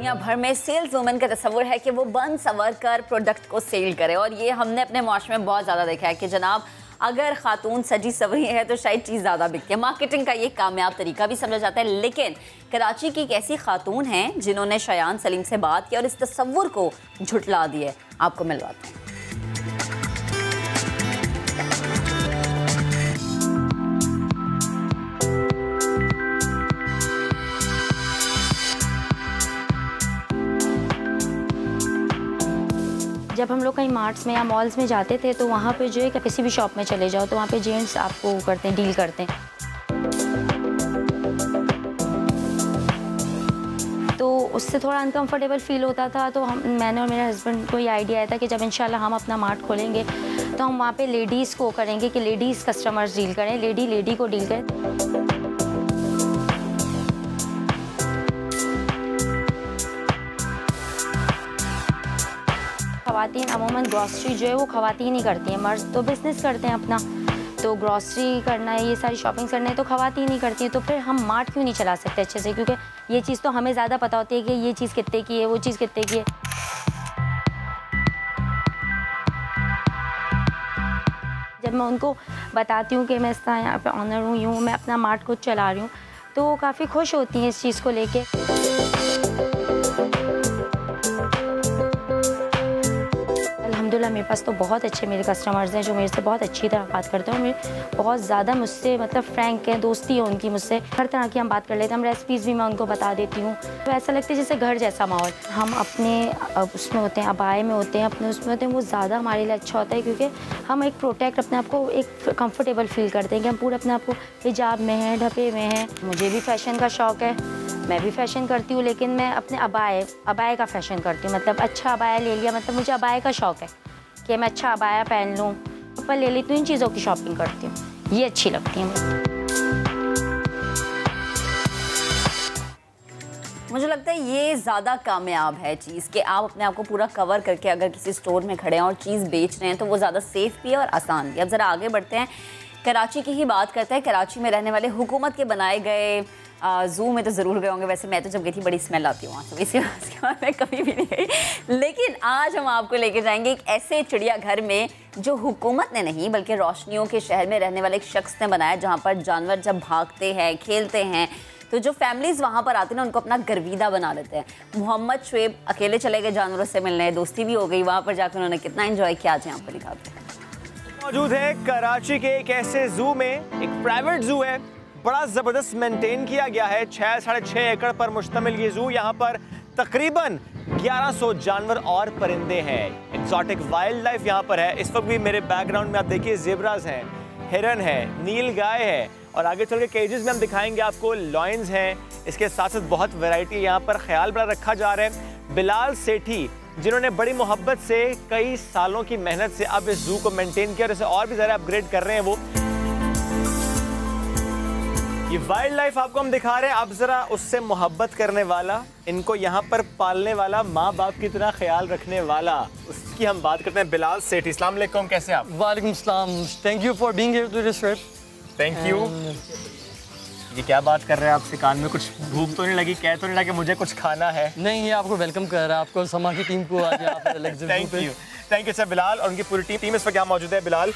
दुनिया भर में सेल्स वुमेन का तस्वुर है कि वो बन संवर कर प्रोडक्ट को सेल करे, और ये हमने अपने माशरे में बहुत ज़्यादा देखा है कि जनाब अगर खातून सजी सवरी है तो शायद चीज़ ज़्यादा बिकती है। मार्केटिंग का ये कामयाब तरीका भी समझा जाता है। लेकिन कराची की एक ऐसी खातून हैं जिन्होंने शयान सलीम से बात की और इस तस्वुर को झुठला दिया। आपको मिलवाते हैं। जब हम लोग कहीं मार्ट्स में या मॉल्स में जाते थे तो वहाँ पे जो है किसी भी शॉप में चले जाओ तो वहाँ पे जेंट्स आपको करते हैं, डील करते हैं। तो उससे थोड़ा अनकंफर्टेबल फील होता था। तो मैंने और मेरे हस्बैंड को ये आइडिया आया था कि जब इंशाल्लाह हम अपना मार्ट खोलेंगे तो हम वहाँ पे लेडीज़ को करेंगे कि लेडीज़ कस्टमर्स डील करें, लेडी को डील करें। ख़वातीन अमूमन ग्रॉसरी जो है वो ख़वातीन ही करती हैं, मर्द तो बिज़नेस करते हैं अपना। तो ग्रॉसरी करना है, ये सारी शॉपिंग करना है तो ख़वातीन ही करती हैं। तो फिर हम मार्ट क्यों नहीं चला सकते अच्छे से, क्योंकि ये चीज़ तो हमें ज़्यादा पता होती है कि ये चीज़ कितने की है, वो चीज़ कितने की है। जब मैं उनको बताती हूँ कि मैं इस तरह यहाँ पे ऑनर हूँ, यूँ मैं अपना मार्ट खुद चला रही हूँ, तो वो काफ़ी खुश होती हैं इस चीज़ को लेके। अल्हम्दुलिल्लाह मेरे पास तो बहुत अच्छे मेरे कस्टमर्स हैं जो मेरे से बहुत अच्छी तरह बात करते हैं और मेरे बहुत ज़्यादा मुझसे मतलब फ्रैंक है, दोस्ती है उनकी मुझसे। हर तरह की हम बात कर लेते हैं, हम रेसिपीज़ भी मैं उनको बता देती हूँ। तो ऐसा लगता है जैसे घर जैसा माहौल। हम अपने उसमें होते हैं, अबाए में होते हैं, अपने उसमें होते हैं, वो ज़्यादा हमारे लिए अच्छा होता है क्योंकि हम एक प्रोटेक्ट अपने आप को एक कंफर्टेबल फील करते हैं कि हम पूरे अपने आप को हिजाब में हैं, ढपे में हैं। मुझे भी फ़ैशन का शौक़ है, मैं भी फ़ैशन करती हूँ, लेकिन मैं अपने अबाए का फ़ैशन करती हूँ। मतलब अच्छा अबाया ले लिया, मतलब मुझे अबाए का शौक़ है कि मैं अच्छा अबाया पहन लूँ, ऊपर ले लेती हूँ, इन चीज़ों की शॉपिंग करती हूँ, ये अच्छी लगती है मुझे लगता है ये ज़्यादा कामयाब है चीज़ कि आप अपने आप को पूरा कवर करके अगर किसी स्टोर में खड़े हैं और चीज़ बेच रहे हैं तो वो ज़्यादा सेफ़ भी है और आसान भी। अब ज़रा आगे बढ़ते हैं, कराची की ही बात करते हैं। कराची में रहने वाले हुकूमत के बनाए गए ज़ू में तो ज़रूर गए होंगे। वैसे मैं तो जब गई थी बड़ी स्मेल आती है वहाँ से, इसके बाद मैं कभी भी नहीं गई। लेकिन आज हम आपको लेके जाएंगे एक ऐसे चिड़ियाघर में जो हुकूमत ने नहीं बल्कि रोशनियों के शहर में रहने वाले एक शख्स ने बनाया, जहाँ पर जानवर जब भागते हैं, खेलते हैं तो जो फैमिलीज़ वहाँ पर आती हैं ना उनको अपना गर्विदा बना लेते हैं। मोहम्मद शुएब अकेले चले गए जानवरों से मिलने, दोस्ती भी हो गई। वहाँ पर जाकर उन्होंने कितना एंजॉय किया आज यहाँ पर दिखाते हैं। मौजूद है कराची के एक ऐसे ज़ू में, एक प्राइवेट ज़ू है, बड़ा ज़बरदस्त मेंटेन किया गया है। 6.5 एकड़ पर मुश्तमिल ये ज़ू, यहाँ पर तकरीबन 1100 जानवर और परिंदे हैं। एक्सोटिक वाइल्ड लाइफ यहाँ पर है। इस वक्त भी मेरे बैकग्राउंड में आप देखिए ज़ेब्रास हैं, हिरन है, नील गाय है, और आगे चल के केजेस में हम दिखाएंगे आपको लॉयंस हैं। इसके साथ साथ बहुत वैरायटी यहाँ पर ख्याल बड़ा रखा जा रहा है। बिलाल सेठी जिन्होंने बड़ी मोहब्बत से कई सालों की मेहनत से अब इस ज़ू को मेंटेन किया और इसे और भी ज़्यादा अपग्रेड कर रहे हैं। वो ये वाइल्ड लाइफ आपको हम दिखा रहे हैं। अब जरा उससे मोहब्बत करने वाला, इनको यहाँ पर पालने वाला, माँ बाप की तरह ख्याल रखने वाला, उसकी हम बात करते हैं। बिलाल सेठी, अस्सलाम वालेकुम, कैसे आप? वालेकुम सलाम, thank you for being here to this trip. Thank you. ये क्या बात कर रहे हैं आपसे? कान में कुछ भूख तो नहीं लगी? कह तो नहीं लगा कि मुझे कुछ खाना है? नहीं, ये आपको वेलकम कर रहा है, आपको समा की टीम को आज यहाँ पर। Thank you sir. बिलाल और उनकी पूरी टीम इस वक्त यहाँ मौजूद है। बिलाल,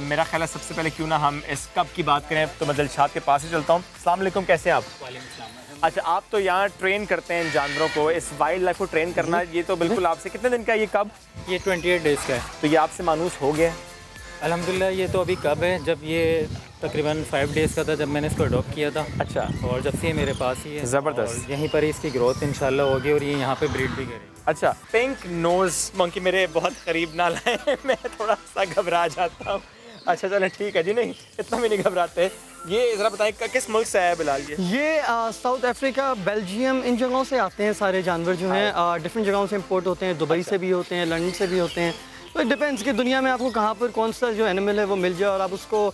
मेरा ख्याल है सबसे पहले क्यों ना हम इस कप की बात करें, तो मैं दिलशाद के पास ही चलता हूँ। अस्सलाम वालेकुम, कैसे हैं आप? अच्छा, आप तो यहाँ ट्रेन करते हैं जानवरों को, इस वाइल्ड लाइफ को ट्रेन करना, ये तो बिल्कुल आपसे। कितने दिन का ये कब? ये 28 डेज़ का है। तो ये आपसे मानूस हो गया? अल्हम्दुलिल्लाह। ये तो अभी कब है, जब ये तकरीबन 5 डेज़ का था जब मैंने इसको अडॉप्ट किया था। अच्छा। और जब से ये मेरे पास ही है, ज़बरदस्त। यहीं पर ही इसकी ग्रोथ इंशाल्लाह होगी और ये यहाँ पे ब्रीड भी करेगी। अच्छा, पिंक नोज मंकी मेरे बहुत करीब ना लाए मैं थोड़ा सा घबरा जाता हूँ। अच्छा चलें, ठीक है जी, नहीं इतना भी नहीं घबराते। ये ज़रा बताएं किस मुल्क से आया बिलाल? ये साउथ अफ्रीका, बेल्जियम, इन जगहों से आते हैं सारे जानवर जो हैं। डिफरेंट जगहों से इंपोर्ट होते हैं, दुबई से भी होते हैं, लंदन से भी होते हैं। तो इट डिपेंड्स कि दुनिया में आपको कहाँ पर कौन सा जो एनिमल है वो मिल जाए और आप उसको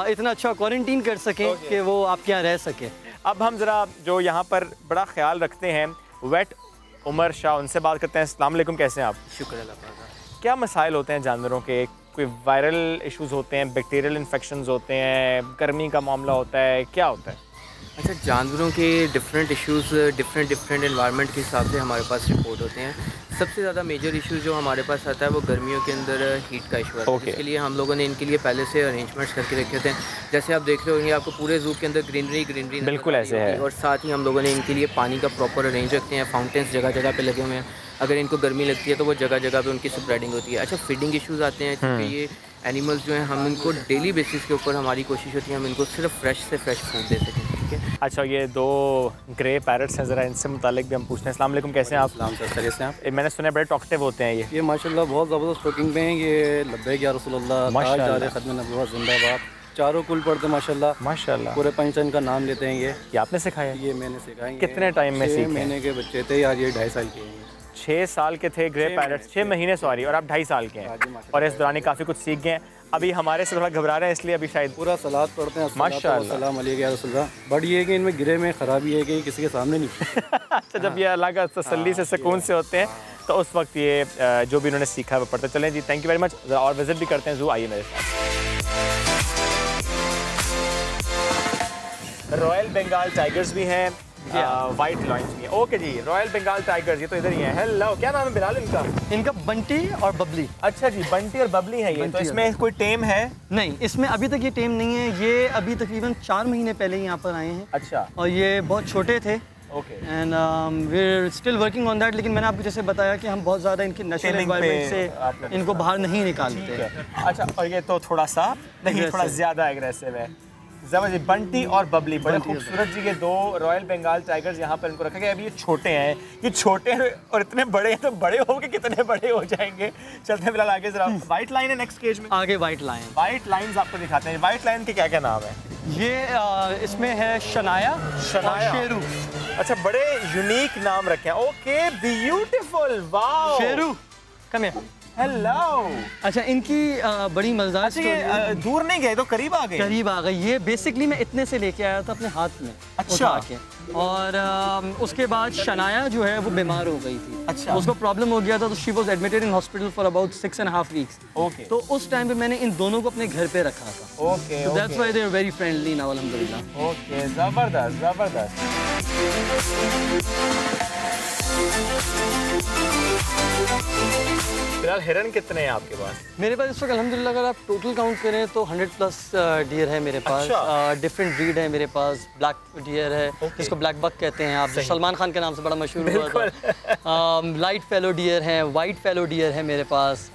इतना अच्छा क्वारंटीन कर सकें कि वो आपके यहाँ रह सके। अब हम ज़रा जो यहाँ पर बड़ा ख्याल रखते हैं, वेट उमर शाह, उनसे बात करते हैं। अस्सलाम वालेकुम, कैसे हैं आप? शुक्र अल्लाह का। क्या मसाइल होते हैं जानवरों के? कोई वायरल इश्यूज़ होते हैं, बैक्टीरियल इन्फेक्शंस होते हैं, गर्मी का मामला होता है, क्या होता है? अच्छा, जानवरों के डिफरेंट इश्यूज़ डिफरेंट एनवायरनमेंट के हिसाब से हमारे पास रिपोर्ट होते हैं। सबसे ज़्यादा मेजर इशू जो हमारे पास आता है वो गर्मियों के अंदर हीट का इशू आता है। इसके लिए हम लोगों ने इनके लिए पहले से अरेंजमेंट्स करके रखे होते हैं। जैसे आप देख रहे होंगे आपको पूरे ज़ू के अंदर ग्रीनरी बिल्कुल ऐसे है। और साथ ही हम लोगों ने इनके लिए पानी का प्रॉपर अरेंज रखते हैं। फाउंटेन्स जगह जगह पे लगे हुए हैं। अगर इनको गर्मी लगती है तो वो जगह जगह पे उनकी स्प्रेडिंग होती है। अच्छा, फीडिंग इश्यूज़ आते हैं क्योंकि ये एनिमल्स जो हैं हम इनको डेली बेसिस के ऊपर हमारी कोशिश होती है हम इनको सिर्फ फ्रेश से फ्रेश फूड दे सकें। ठीक है। अच्छा, ये 2 ग्रे पैरट्स हैं, ज़रा इनसे मुतालिक भी हम पूछते हैं। अस्सलाम वालेकुम, कैसे हैं आप? सलाम सर, खैरियत से हैं आप? मैंने सुना है बड़े टॉकटिव होते हैं ये माशाल्लाह बहुत ज़बरदस्त टॉकिंग में हैं। ये लब्बैक या रसूलुल्लाह, ताज खत्म नबुव्वत जिंदाबाद, चारों कुल पढ़ते माशाल्लाह। पूरे पंचन का नाम लेते हैं। ये आपने सिखाया? ये मैंने सिखाया। कितने टाइम में सीखे? 6 महीने के बच्चे थे यार, ये 2.5 साल के हैं। 6 साल के थे ग्रे पैरट्स, 6 महीने सॉरी, और आप 2.5 साल के हैं और इस दौरान काफ़ी कुछ सीख गए हैं। अभी हमारे से थोड़ा घबरा रहे हैं इसलिए अभी शायद पूरा सलाद पढ़ते हैं माशाल्लाह। सलाम अलैकुम या रसूलुल्लाह। बट ये है कि इनमें गिरे में ख़राबी है कि किसी के सामने नहीं। अच्छा, जब ये अल्लाह का तसल्ली से सुकून से होते हैं तो उस वक्त ये जो भी उन्होंने सीखा है वो पढ़ते चलें। जी थैंक यू वेरी मच। और विजिट भी करते हैं ज़ू, आइए मेरे साथ। रॉयल बंगाल टाइगर्स भी हैं, वाइट लॉयंस भी हैं। ओके जी, रॉयल बंगाल टाइगर्स ये तो इधर ही हैं। हेलो, क्या नाम है बिलाल इनका? इनका बंटी और बबली। अच्छा जी, बंटी और बबली है ये। तो इसमें कोई टेम है? नहीं, इसमें अभी तक ये टेम नहीं है। ये अभी तकरीबन 4 महीने पहले यहाँ पर आए हैं। अच्छा। और ये बहुत छोटे थे। Okay. And we are still working on that. लेकिन मैंने आपको जैसे बताया कि हम बहुत ज़्यादा इनके नेचुरल एनवायरनमेंट से इनको बाहर नहीं निकालते। अच्छा, और ये तो थोड़ा सा नहीं, थोड़ा ज़्यादा एग्रेसिव है। जबरदस्त। बंटी और बबली बड़े खूबसूरत जी के 2 रॉयल बंगाल टाइगर्स यहाँ पर इनको रखा गया। अभी ये छोटे हैं, ये छोटे हैं और इतने बड़े हैं, तो बड़े होंगे कितने बड़े हो जाएंगे। चलते हैं बिलाल आगे जरा। वाइट लाइन है नेक्स्ट केज में? आगे वाइट लाइन। वाइट लाइन्स आपको दिखाते हैं। वाइट लाइन के क्या क्या नाम है? ये इसमें है शनाया और शेरू। अच्छा, बड़े यूनिक नाम रखे हैं। Okay, beautiful, wow. शेरू कम है। हेलो। अच्छा, इनकी बड़ी मजेदार स्टोरी है। दूर नहीं गए तो करीब आ गए? करीब आ गए। ये बेसिकली मैं इतने से लेके आया था अपने हाथ में। अच्छा। के और उसके बाद शनाया जो है वो बीमार हो गई थी। अच्छा। उसको प्रॉब्लम हो गया था तो she was admitted in hospital for about 6.5 weeks. Okay. तो उस टाइम पे मैंने इन दोनों को अपने घर पे रखा था। Okay. So that's why they are very friendly now, अल्हम्दुलिल्लाह। ओके, जबरदस्त जबरदस्त। फिलहाल हिरन कितने हैं आपके पास? मेरे पास इस वक्त अल्हम्दुलिल्लाह अगर आप टोटल काउंट करें तो 100+ डियर है मेरे पास। डिफरेंट ब्रीड है मेरे पास। ब्लैक डियर है जिसको ब्लैक बक कहते हैं आप, जो सलमान खान के नाम से बड़ा मशहूर हुआ था। लाइट फेलो डियर है, वाइट फेलो डियर है मेरे पास।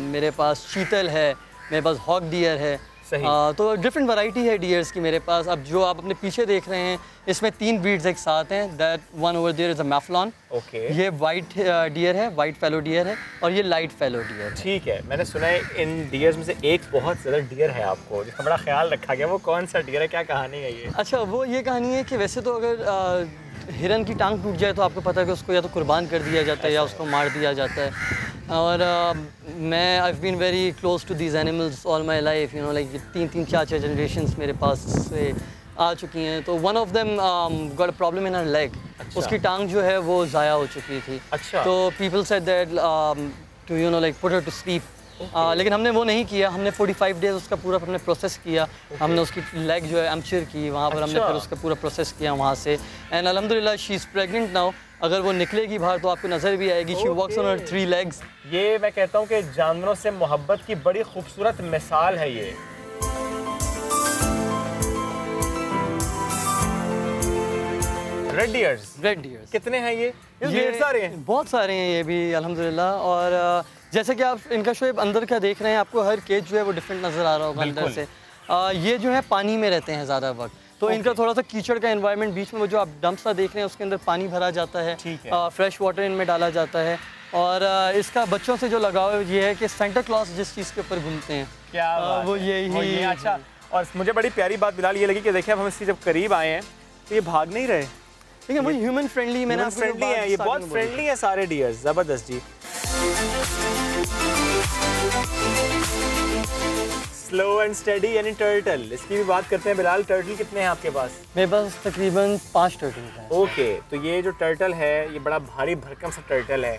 मेरे पास चीतल है, मेरे पास हॉक डियर है। तो डिफरेंट वैरायटी है डियर्स की मेरे पास। अब जो आप अपने पीछे देख रहे हैं इसमें 3 ब्रीड्स एक साथ हैं। That one over there is a mouflon. Okay. ये वाइट डियर है, वाइट फेलो डियर है, और ये लाइट फेलो डियर है। ठीक है। मैंने सुना है इन डियर्स में से एक बहुत ज़्यादा डियर है आपको जिसका बड़ा ख्याल रखा गया, वो कौन सा डियर है, क्या कहानी है ये? अच्छा, वो ये कहानी है कि वैसे तो अगर हिरन की टांग टूट जाए तो आपको पता है कि उसको या तो कुर्बान कर दिया जाता है या उसको मार दिया जाता है। और मैं I been very close to these animals all my life, you know, like 3-3, 4-4 generations मेरे पास से आ चुकी हैं। तो one of them got a problem in her leg. उसकी टांग जो है वो ज़ाया हो चुकी थी। अच्छा। तो people said that to you know like put her to sleep. लेकिन हमने वो नहीं किया। हमने 45 डेज उसका पूरा हमने प्रोसेस किया। हमने उसकी लेग जो है एम्पचर की वहाँ पर। हमने फिर उसका पूरा प्रोसेस किया वहाँ से। एंड अल्हम्दुलिल्लाह शी इज़ प्रेग्नेंट नाउ। अगर वो निकलेगी बाहर तो आपको नज़र भी आएगी। She walks on her 3 legs। ये मैं कहता हूँ कि जानवरों से मोहब्बत की बड़ी खूबसूरत मिसाल है ये। रेड डियर्स कितने हैं ये? ढेर सारे हैं। बहुत सारे हैं ये भी अल्हम्दुलिल्लाह। और जैसे कि आप इनका शोएब अंदर का देख रहे हैं, आपको हर केज जो है वो डिफरेंट नज़र आ रहा होगा अंदर से। ये जो है पानी में रहते हैं ज़्यादा वक्त, तो इनका थोड़ा सा कीचड़ का एनवायरनमेंट, बीच में वो जो आप डंप्स देख रहे हैं उसके अंदर पानी भरा जाता है। फ्रेश वाटर इनमें डाला जाता है। और इसका बच्चों से जो लगाव ये है कि सेंटा क्लॉज जिस चीज़ के ऊपर घूमते हैं क्या वो यही। अच्छा, और मुझे बड़ी प्यारी बात बिलाल ये लगी कि देखिए अब हम इसकी जब करीब आए हैं तो ये भाग नहीं रहे। ठीक है, वो ह्यूमन फ्रेंडली, मैंने फ्रेंडली है, ये बहुत फ्रेंडली है सारे डियर्स। जबरदस्त जी। स्लो एंड स्टेडी यानी टर्टल, इसकी भी बात करते हैं बिलाल। टर्टल कितने हैं आपके पास? मेरे पास तकरीबन 5 टर्टल हैं। ओके, तो ये जो टर्टल है ये बड़ा भारी भरकम सा टर्टल है।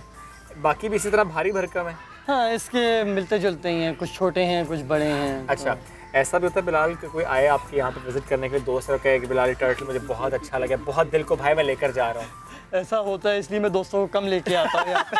बाकी भी इसी तरह भारी भरकम है? हाँ, इसके मिलते जुलते ही हैं, कुछ छोटे हैं कुछ बड़े हैं। अच्छा, ऐसा भी होता है बिलाल कि कोई आए आपके यहाँ पे विजिट करने के लिए, दोस्त कहे कि बिलाल टर्टल मुझे बहुत अच्छा लगा, बहुत दिल को भाई मैं लेकर जा रहा हूँ? ऐसा होता है, इसलिए मैं दोस्तों को कम लेके आता हूँ यहाँ पे।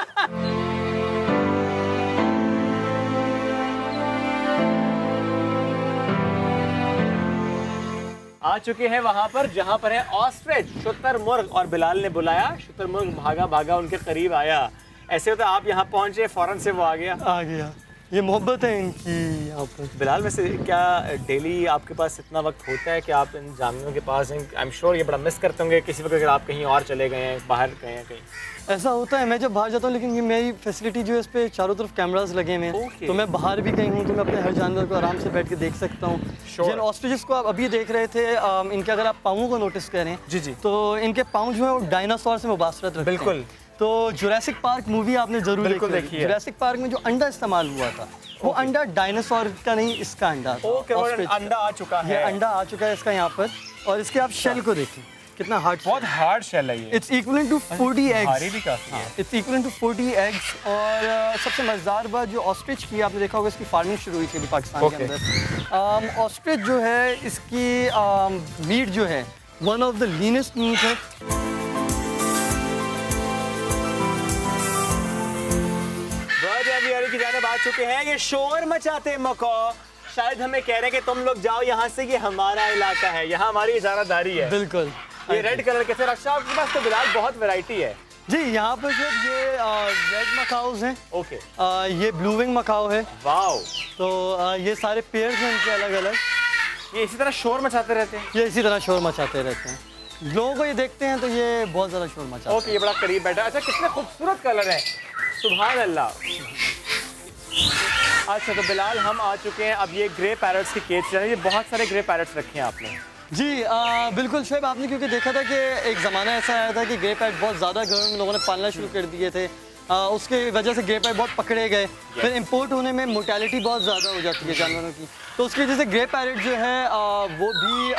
आ चुके हैं वहां पर जहां पर है ऑस्ट्रिच, शुतुरमुर्ग, और बिलाल ने बुलाया, शुतुरमुर्ग भागा भागा उनके करीब आया। ऐसे होता आप यहाँ पहुंचे, फौरन से वो आ गया। ये मोहब्बत है इनकी यहाँ पर। बिलाल वैसे क्या डेली आपके पास इतना वक्त होता है कि आप इन जामियों के पास हैं? आई एम श्योर ये बड़ा मिस करते होंगे किसी वक्त अगर आप कहीं और चले गए हैं, बाहर गए हैं कहीं। ऐसा होता है, मैं जब बाहर जाता हूँ, लेकिन ये मेरी फैसिलिटी जो है इस पे चारों तरफ कैमरास लगे हुए हैं, तो मैं बाहर भी कहीं हूँ तो मैं अपने हर जानवर को आराम से बैठ के देख सकता हूँ। जिन ऑस्ट्रिचेस को आप अभी देख रहे थे, इनके अगर आप पाँवों को नोटिस करें जी, तो इनके पाँव जो है वो डायनासोर से मुबासरत रखते हैं। बिल्कुल। तो जुरासिक पार्क मूवी आपने जरूर देखी है। जुरासिक पार्क में जो अंडा इस्तेमाल हुआ था, वो अंडा डायनासोर का नहीं, इसका अंडा था। अंडा आ चुका है, ये अंडा आ चुका है इसका यहाँ पर। और इसके आप शेल को देखिए, कितना हार्ड, बहुत हार्ड शेल है ये। It's equivalent to 40 eggs. भारी भी काफी है। It's equivalent to 40 eggs. और सबसे मजेदार बात जो ऑस्ट्रिच की, आपने देखा होगा इसकी फार्मिंग शुरू हुई थी पाकिस्तान के अंदर। ऑस्ट्रिच जो है, इसकी मीट जो है वन ऑफ द लीनेस्ट मीट है। की जानिब आ चुके हैं, ये शोर मचाते मको, शायद हमें कह रहे हैं कि तुम लोग जाओ यहाँ से, ये हमारा इलाका है, यहाँ हमारी इजारादारी है। बिल्कुल। ये रेड कलर के थे रक्षा आपके पास तो बिलाल बहुत वैरायटी है जी। यहाँ पर जो ये रेड मकाउस हैं, ओके, ये ब्लू विंग मकाओ है। वाओ। तो ये सारे पेयर्स हैं इनके अलग अलग। ये इसी तरह शोर मचाते रहते हैं? ये इसी तरह शोर मचाते रहते हैं। लोगों को ये देखते हैं तो ये बहुत ज़्यादा शोर मचाते हैं। ओके, ये बड़ा करीब बैठा। अच्छा, कितने खूबसूरत कलर हैं, सुभान अल्लाह। अच्छा, तो बिलाल हम आ चुके हैं, अब ये ग्रे पैरट्स की केज चल रही है, बहुत सारे ग्रे पैरट्स रखे हैं आपने। जी बिल्कुल शोएब, आपने क्योंकि देखा था कि एक ज़माना ऐसा आया था कि ग्रे पैरट बहुत ज़्यादा घरों में लोगों ने पालना शुरू कर दिए थे। उसके वजह से ग्रे पैरट बहुत पकड़े गए। फिर इंपोर्ट होने में मोर्टेलिटी बहुत ज़्यादा हो जाती है जानवरों की, तो उसकी वजह से ग्रे पैरट जो है वो भी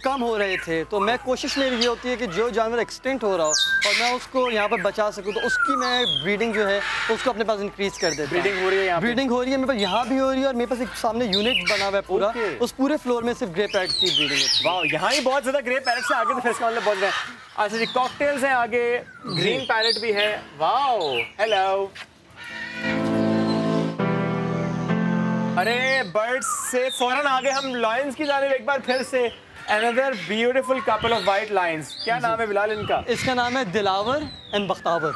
कम हो रहे थे। तो मैं कोशिश मेरी ये होती है कि जो जानवर एक्सटेंट हो रहा हो और मैं उसको यहाँ पर बचा सकूँ, तो उसकी मैं ब्रीडिंग जो है उसको अपने पास इंक्रीज कर देता हूँ। ब्रीडिंग हो रही है यहाँ? ब्रीडिंग हो रही है मेरे पास, यहाँ भी हो रही है, और मेरे पास एक सामने यूनिट बना हुआ है पूरा। उस पूरे फ्लोर में सिर्फ ग्रे पैरट की ब्रीडिंग होती है। वाह, यहाँ ही बहुत ज़्यादा ग्रे पैरट से आगे, तो फिर इसका मतलब बहुत है। अच्छा जी, कॉकटेल्स हैं आगे, ग्रीन पैरट भी है। Wow, hello. अरे बर्ड्स से फौरन आगे हम लायंस की जानिब एक बार फिर से। Another beautiful couple of white lions. क्या नाम है बिलाल इनका? इसका नाम है दिलावर एंड बख्तावर।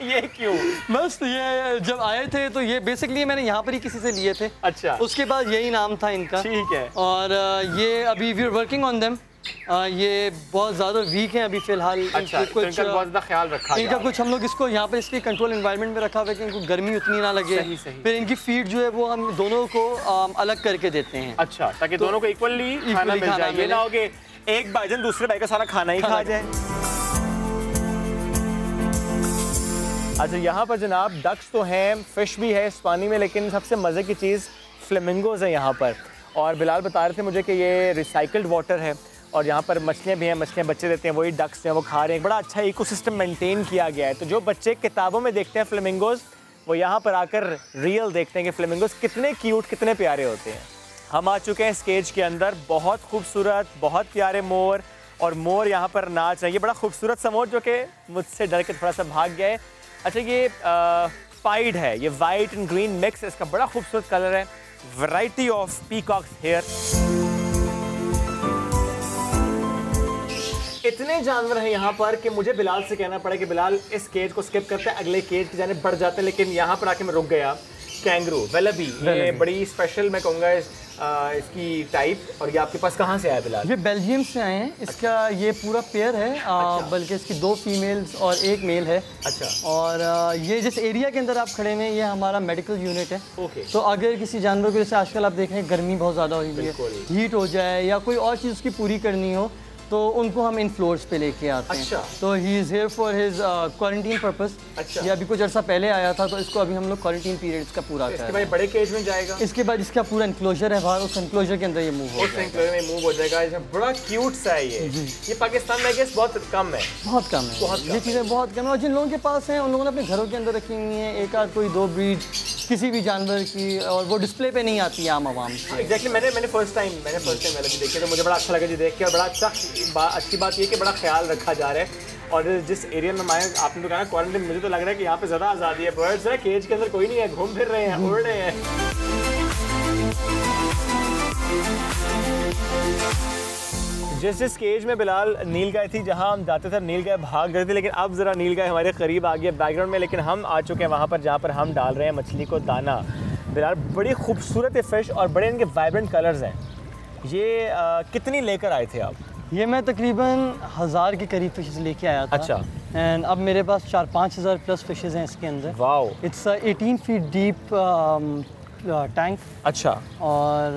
ये क्यों? बस ये जब आए थे तो ये बेसिकली मैंने यहाँ पर ही किसी से लिए थे। अच्छा। उसके बाद यही नाम था इनका। ठीक है। और ये अभी we are working on them. ये बहुत ज़्यादा वीक हैं अभी फ़िलहाल। अच्छा, तो इनका बहुत ज़्यादा ख्याल रखा इनका कुछ हम लोग इसको यहाँ पे इसके कंट्रोल एनवायरनमेंट में रखा हुआ है कि इनको गर्मी उतनी ना लगे। सही सही। फिर इनकी फीड जो है वो हम दोनों को अलग करके देते हैं। अच्छा, ताकि दोनों को इक्वली खाना मिल जाए, ये ना हो कि एक भाईजान दूसरे भाई का सारा खाना ही खा जाए। अच्छा, यहाँ पर जनाब डक्स तो हैं, फिश भी है इस पानी में, लेकिन सबसे मज़े की चीज़ फ्लेमिंगोज है यहाँ पर। और बिलाल बता रहे थे मुझे कि ये रिसाइकल्ड वाटर है और यहाँ पर मछलियाँ भी हैं, मछलियाँ बच्चे देते हैं, वही डक्स हैं वो खा रहे हैं। बड़ा अच्छा इकोसिस्टम मेंटेन किया गया है। तो जो बच्चे किताबों में देखते हैं फ्लेमिंगोज, वो यहाँ पर आकर रियल देखते हैं कि फ्लेमिंगोज कितने क्यूट, कितने प्यारे होते हैं। हम आ चुके हैं इस केज के अंदर, बहुत खूबसूरत, बहुत प्यारे मोर, और मोर यहाँ पर नाच रहे हैं। ये बड़ा खूबसूरत सा मोर जो कि मुझसे डर के थोड़ा सा भाग गया है। अच्छा, ये पाइड है, ये वाइट एंड ग्रीन मिक्स, इसका बड़ा खूबसूरत कलर है। Variety of peacocks here. इतने जानवर हैं यहाँ पर कि मुझे बिलाल से कहना पड़ा कि बिलाल इस केज को स्किप करते हैं, अगले केज की जानिब बढ़ जाते हैं, लेकिन यहाँ पर आके मैं रुक गया। कैंगरू, वेलबी, ये बड़ी स्पेशल मैं कहूँगा इसकी टाइप। और ये आपके पास कहाँ से आया बिलाल? ये बेल्जियम से आए हैं। इसका ये पूरा पेयर है। अच्छा। बल्कि इसकी 2 फीमेल्स और 1 मेल है। अच्छा। और ये जिस एरिया के अंदर आप खड़े हैं ये हमारा मेडिकल यूनिट है। ओके। तो अगर किसी जानवर को, जैसे आजकल आप देख रहे हैं गर्मी बहुत ज़्यादा हुई है, हीट हो जाए या कोई और चीज़ उसकी पूरी करनी हो, तो उनको हम इन फ्लोर्स पे लेके आते हैं। अच्छा। तो he is here for his quarantine purpose. अच्छा। ये अभी कुछ अर्सा पहले आया था, तो इसको अभी हम लोग क्वारंटीन पीरियड इसका पूरा इसके बाद बड़े केज में जाएगा। इसके बाद इसका पूरा इंक्लोजर है बाहर, उस इंक्लोजर के अंदर ये मूव हो जाएगा। बड़ा क्यूट सा है ये पाकिस्तान में गेस बहुत कम है। बहुत कम है, ये चीज़ें बहुत कम है। और जिन लोगों के पास हैं उन लोगों ने अपने घरों के अंदर रखी हुई हैं, एक आध कोई 2 ब्रीड किसी भी जानवर की, और वो डिस्प्ले पे नहीं आती है आम आवाम से। एग्जैक्टली मैंने फर्स्ट टाइम वाला भी देखी तो मुझे बड़ा अच्छा लगा जी देख के, और बड़ा अच्छी बात ये कि बड़ा ख्याल रखा जा रहा है। और जिस एरिया में आपने तो कहा क्वारंटाइन, मुझे तो लग रहा है कि यहाँ पे ज़्यादा आज़ादी है। बर्ड्स है केज के अंदर कोई नहीं है, घूम फिर रहे हैं, उड़ रहे हैं। जिस केज में बिलाल नीलगाय थी, जहाँ हम जाते थे नीलगाय भाग रहे थे, लेकिन अब ज़रा नीलगाय हमारे करीब आ गया बैकग्राउंड में। लेकिन हम आ चुके हैं वहाँ पर जहाँ पर हम डाल रहे हैं मछली को दाना। बिलाल बड़ी खूबसूरत फिश और बड़े इनके वाइब्रेंट कलर्स हैं। ये कितनी लेकर आए थे आप? ये मैं तकरीबन 1000 के करीब फिशेस लेके आया था। अच्छा। एंड अब मेरे पास 4-5 हज़ार प्लस फिशेस हैं इसके अंदर। Wow. It's 18 feet deep tank. अच्छा। और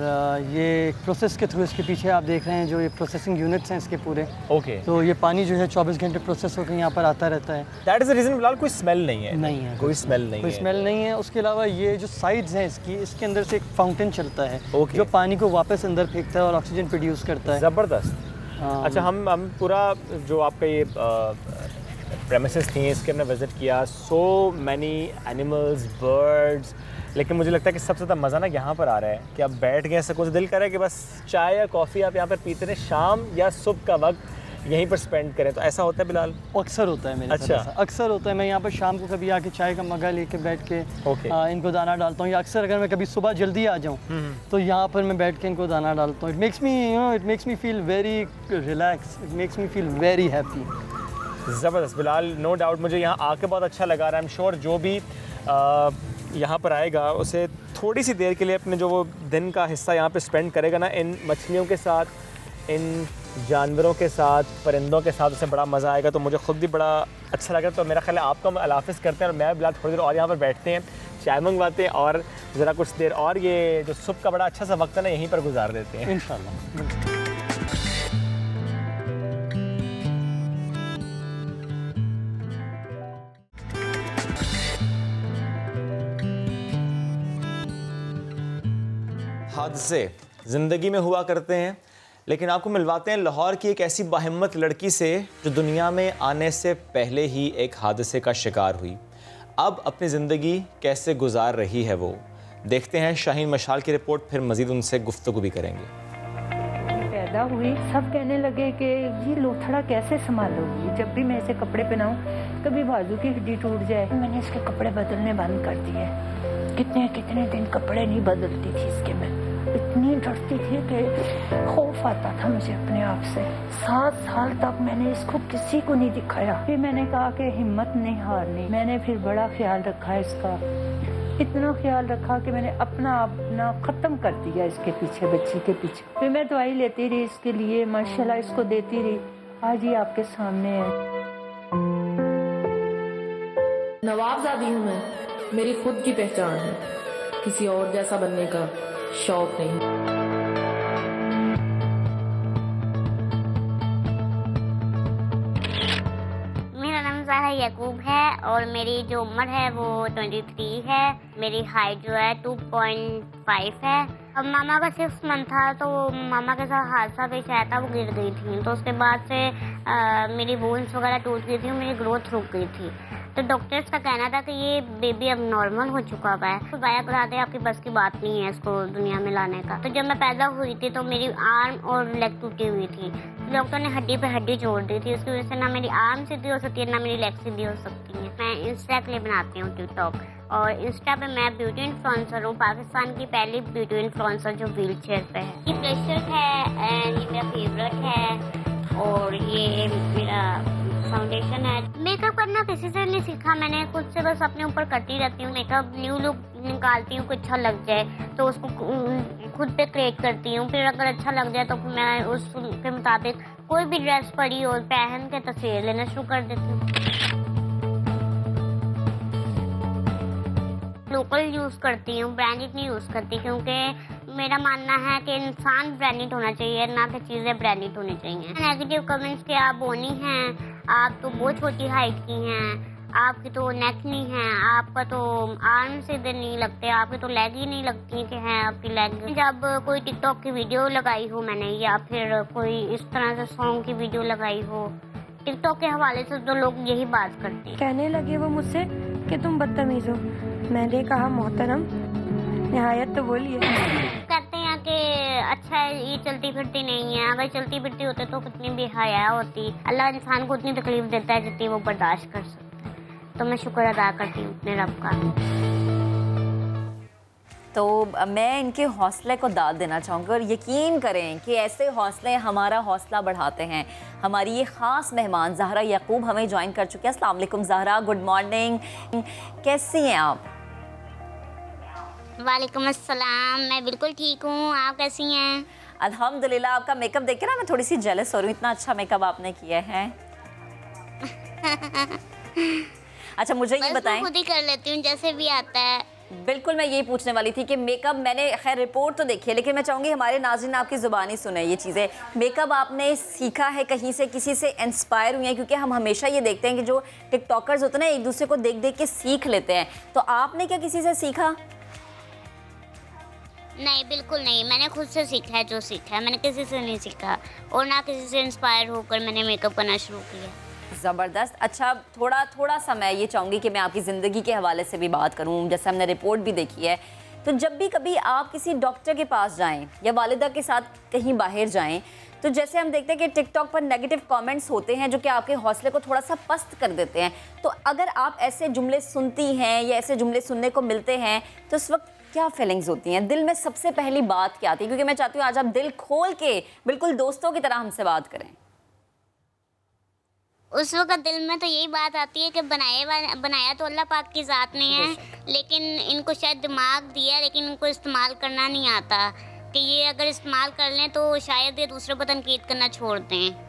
ये प्रोसेस के थ्रू इसके पीछे आप देख रहे हैं जो ये प्रोसेसिंग यूनिट्स हैं इसके पूरे। ओके। तो ये पानी जो है 24 घंटे प्रोसेस होकर यहाँ पर आता रहता है। That is the reason Bilal कोई स्मेल नहीं है। नहीं है, कोई स्मेल नहीं है। कोई स्मेल नहीं है। उसके अलावा ये जो साइड्स हैं इसके अंदर से एक फाउंटेन चलता है जो पानी को वापस अंदर फेंकता है और ऑक्सीजन प्रोड्यूस करता है। ज़बरदस्त। अच्छा, हम पूरा जो आपका ये प्रेमिसेस थी इसके हमने विज़िट किया, सो मैनी एनिमल्स, बर्ड्स, लेकिन मुझे लगता है कि सबसे ज़्यादा मज़ा ना यहाँ पर आ रहा है कि आप बैठ गए, ऐसा कुछ दिल कर रहा है कि बस चाय या कॉफ़ी आप यहाँ पर पीते रहें, शाम या सुबह का वक्त यहीं पर स्पेंड करें। तो ऐसा होता है बिलाल? अक्सर होता है मेरे साथ। अच्छा, अक्सर होता है। मैं यहाँ पर शाम को कभी आके चाय का मग्गा लेके बैठ के इनको दाना डालता हूँ, या अक्सर अगर मैं कभी सुबह जल्दी आ जाऊँ तो यहाँ पर मैं बैठ के इनको दाना डालता हूँ। It makes me feel very relax, it makes me feel very happy. ज़बरदस्त बिलाल, नो डाउट मुझे यहाँ आके बहुत अच्छा लगा रहा है। आई एम श्योर जो भी यहाँ पर आएगा उसे थोड़ी सी देर के लिए अपने जो वो दिन का हिस्सा यहाँ पे स्पेंड करेगा ना इन मछलियों के साथ, इन जानवरों के साथ, परिंदों के साथ, उसे बड़ा मज़ा आएगा। तो मुझे ख़ुद भी बड़ा अच्छा लगा। तो मेरा ख्याल है आपको हम अल्लाह करते हैं और मैं बिलाल थोड़ी देर और यहाँ पर बैठते हैं, चाय मंगवाते हैं और ज़रा कुछ देर और ये जो सुबह का बड़ा अच्छा सा वक्त है ना यहीं पर गुजार देते हैं इंशाल्लाह। हादसे ज़िंदगी में हुआ करते हैं, लेकिन आपको मिलवाते हैं लाहौर की एक ऐसी बाहिम्मत लड़की से जो दुनिया में आने से पहले ही एक हादसे का शिकार हुई। अब अपनी ज़िंदगी कैसे गुजार रही है वो, देखते हैं शाहीन मशाल की रिपोर्ट, फिर मज़ीद उनसे गुफ्तगू भी करेंगे। पैदा हुई, सब कहने लगे कि ये लोथड़ा कैसे संभालोगी, जब भी मैं इसे कपड़े पहनाऊं कभी बाजू की हड्डी टूट जाए। मैंने इसके कपड़े बदलने बंद कर दिए। कितने दिन कपड़े नहीं बदलती थी इसके। मैं इतनी डरती थी कि खौफ आता था मुझे अपने आप से। 7 साल तक मैंने इसको किसी को नहीं दिखाया। फिर मैंने कहा कि हिम्मत नहीं हारनी। मैंने फिर बड़ा ख्याल रखा इसका, इतना ख्याल रखा कि मैंने अपना ख़त्म कर दिया इसके पीछे, बच्ची के पीछे। फिर मैं दवाई लेती रही इसके लिए, माशाल्लाह इसको देती रही। आज ये आपके सामने है। नवाबजादी हूँ मैं, मेरी खुद की पहचान है, किसी और जैसा बनने का शौक नहीं। मेरा नाम ज़ाहरा याकूब है और मेरी जो उम्र है वो 23 है। मेरी हाइट जो है 2.5 है। अब मामा का 6 मंथ था तो मामा के साथ हादसा पेश आया था, वो गिर गई थी। तो उसके बाद से मेरी बोन्स वगैरह टूट गई थी, मेरी ग्रोथ रुक गई थी। तो डॉक्टर्स का कहना था कि ये बेबी अब नॉर्मल हो चुका हुआ है, तो बाया कराते आपकी बस की बात नहीं है इसको दुनिया में लाने का। तो जब मैं पैदा हुई थी तो मेरी आर्म और लेग टूटी हुई थी। डॉक्टर ने हड्डी पे हड्डी जोड़ दी थी, उसकी वजह से ना मेरी आर्म सीधी हो सकती है ना मेरी लेग सीधी हो सकती है। मैं इंस्टा के लिए बनाती हूँ टिकटॉक, और इंस्टा पे मैं ब्यूटी इन्फ्लुएंसर हूँ, पाकिस्तान की पहली ब्यूटी इन्फ्लुएंसर जो व्हील चेयर पे है। ये ब्रशर है एंड ये मेरा फेवरेट है, और ये मेरा फाउंडेशन है। मेकअप करना किसी से नहीं सीखा मैंने, खुद से बस अपने ऊपर करती रहती हूँ। मेकअप न्यू लुक निकालती हूँ, कुछ अच्छा लग जाए तो उसको खुद पे क्रिएट करती हूँ। फिर अगर अच्छा लग जाए तो फिर मैं उसके मुताबिक कोई भी ड्रेस पड़ी हो पहन के तस्वीर लेना शुरू कर देती हूँ। लोकल यूज़ करती हूँ, ब्रांडेड नहीं यूज़ करती, क्योंकि मेरा मानना है कि इंसान ब्रांडेड होना चाहिए, ना कि चीज़ें ब्रांडेड होनी चाहिए। नेगेटिव कमेंट्स के आप बोनी हैं, आप तो बहुत छोटी हाइट की हैं, आपकी तो नेक नहीं है, आपका तो आर्म सीधे नहीं लगते, आपकी तो लेग ही नहीं लगती कि हैं आपकी लेग। जब कोई टिकटॉक की वीडियो लगाई हो मैंने, या फिर कोई इस तरह से सॉन्ग की वीडियो लगाई हो, टिकटॉक के हवाले से तो लोग यही बात करते हैं। कहने लगे वो मुझसे कि तुम बदतमीज हो, मैंने कहा मोहतरम निहायत तो बोलिए। कहते हैं कि अच्छा है ये चलती फिरती नहीं है, अगर चलती फिरती होते तो कितनी भी हया होती। अल्लाह इंसान को उतनी तकलीफ देता है जितनी वो बर्दाश्त कर सकता है, तो मैं शुक्र अदा करती हूँ अपने रब का। तो मैं इनके हौसले को दाद देना चाहूँगी और यकीन करें कि ऐसे हौसले हमारा हौसला बढ़ाते हैं। हमारी ये ख़ास मेहमान ज़हरा याकूब हमें ज्वाइन कर चुके हैं। अस्सलाम वालेकुम ज़हरा, गुड मॉर्निंग, कैसी हैं आप? वालेकुम अस्सलाम, मैं बिल्कुल ठीक हूँ, आप कैसी हैं? अल्हम्दुलिल्लाह। आपका मेकअप देख के ना मैं थोड़ी सी जेलस हो रही हूँ, इतना अच्छा मेकअप आपने किया है। अच्छा मुझे ये बताएं। खुद ही कर लेती हूँ जैसे भी आता है। बिल्कुल, मैं यही पूछने वाली थी कि मेकअप मैंने खैर रिपोर्ट तो देखी है, लेकिन मैं चाहूँगी हमारे नाज़रीन आपकी ज़ुबानी सुने ये चीज़ें। मेकअप आपने सीखा है कहीं से, किसी से इंस्पायर हुई हैं? क्योंकि हम हमेशा ये देखते हैं कि जो टिकटॉकर्स होते हैं ना एक दूसरे को देख देख के सीख लेते हैं, तो आपने क्या किसी से सीखा? नहीं, बिल्कुल नहीं, मैंने खुद से सीखा है जो सीखा है, मैंने किसी से नहीं सीखा और ना किसी से इंस्पायर होकर मैंने मेकअप करना शुरू किया। ज़बरदस्त। अच्छा थोड़ा सा मैं ये चाहूँगी कि मैं आपकी ज़िंदगी के हवाले से भी बात करूँ, जैसे हमने रिपोर्ट भी देखी है। तो जब भी कभी आप किसी डॉक्टर के पास जाएं या वालिदा के साथ कहीं बाहर जाएं, तो जैसे हम देखते हैं कि टिकटॉक पर नेगेटिव कमेंट्स होते हैं जो कि आपके हौसले को थोड़ा सा पस्त कर देते हैं, तो अगर आप ऐसे जुमले सुनती हैं या ऐसे जुमले सुनने को मिलते हैं तो उस वक्त क्या फीलिंग्स होती हैं? दिल में सबसे पहली बात क्या आती है? क्योंकि मैं चाहती हूँ आज आप दिल खोल के बिल्कुल दोस्तों की तरह हमसे बात करें। उस वक्त दिल में तो यही बात आती है कि बनाया तो अल्लाह पाक की ज़ात ने है, लेकिन इनको शायद दिमाग दिया लेकिन इनको इस्तेमाल करना नहीं आता, कि ये अगर इस्तेमाल कर लें तो शायद ये दूसरों पर तनकीद करना छोड़ दें।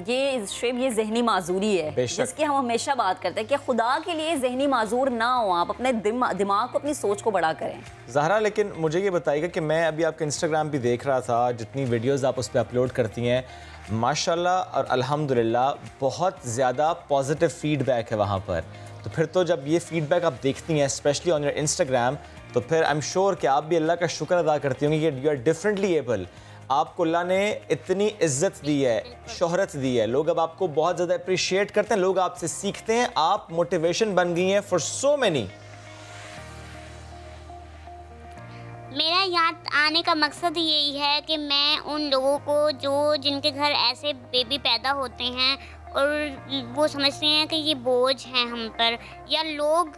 ये ज़हनी माजूरी है जिसकी हम हमेशा बात करते हैं कि खुदा के लिए ज़हनी माजूर ना हो, आप अपने दिमाग को, अपनी सोच को बड़ा करें। ज़हरा, लेकिन मुझे ये बताइएगा कि मैं अभी आपके इंस्टाग्राम भी देख रहा था, जितनी वीडियोस आप उस पर अपलोड करती हैं माशाल्लाह और अल्हम्दुलिल्लाह बहुत ज़्यादा पॉजिटिव फीडबैक है वहाँ पर। तो फिर तो जब ये फीडबैक आप देखती हैं स्पेशली ऑन योर इंस्टाग्राम, तो फिर आई एम श्योर कि आप भी अल्लाह का शुक्र अदा करती होंगी कि यू आर डिफरेंटली एबल। आपको अल्लाह ने इतनी इज्जत दी है, शोहरत दी है, लोग अब आपको बहुत ज़्यादा अप्रिशिएट करते हैं, लोग आपसे सीखते हैं, आप मोटिवेशन बन गई हैं फॉर सो मैनी। मेरा यहाँ आने का मकसद यही है कि मैं उन लोगों को जिनके घर ऐसे बेबी पैदा होते हैं और वो समझते हैं कि ये बोझ हैं हम पर, या लोग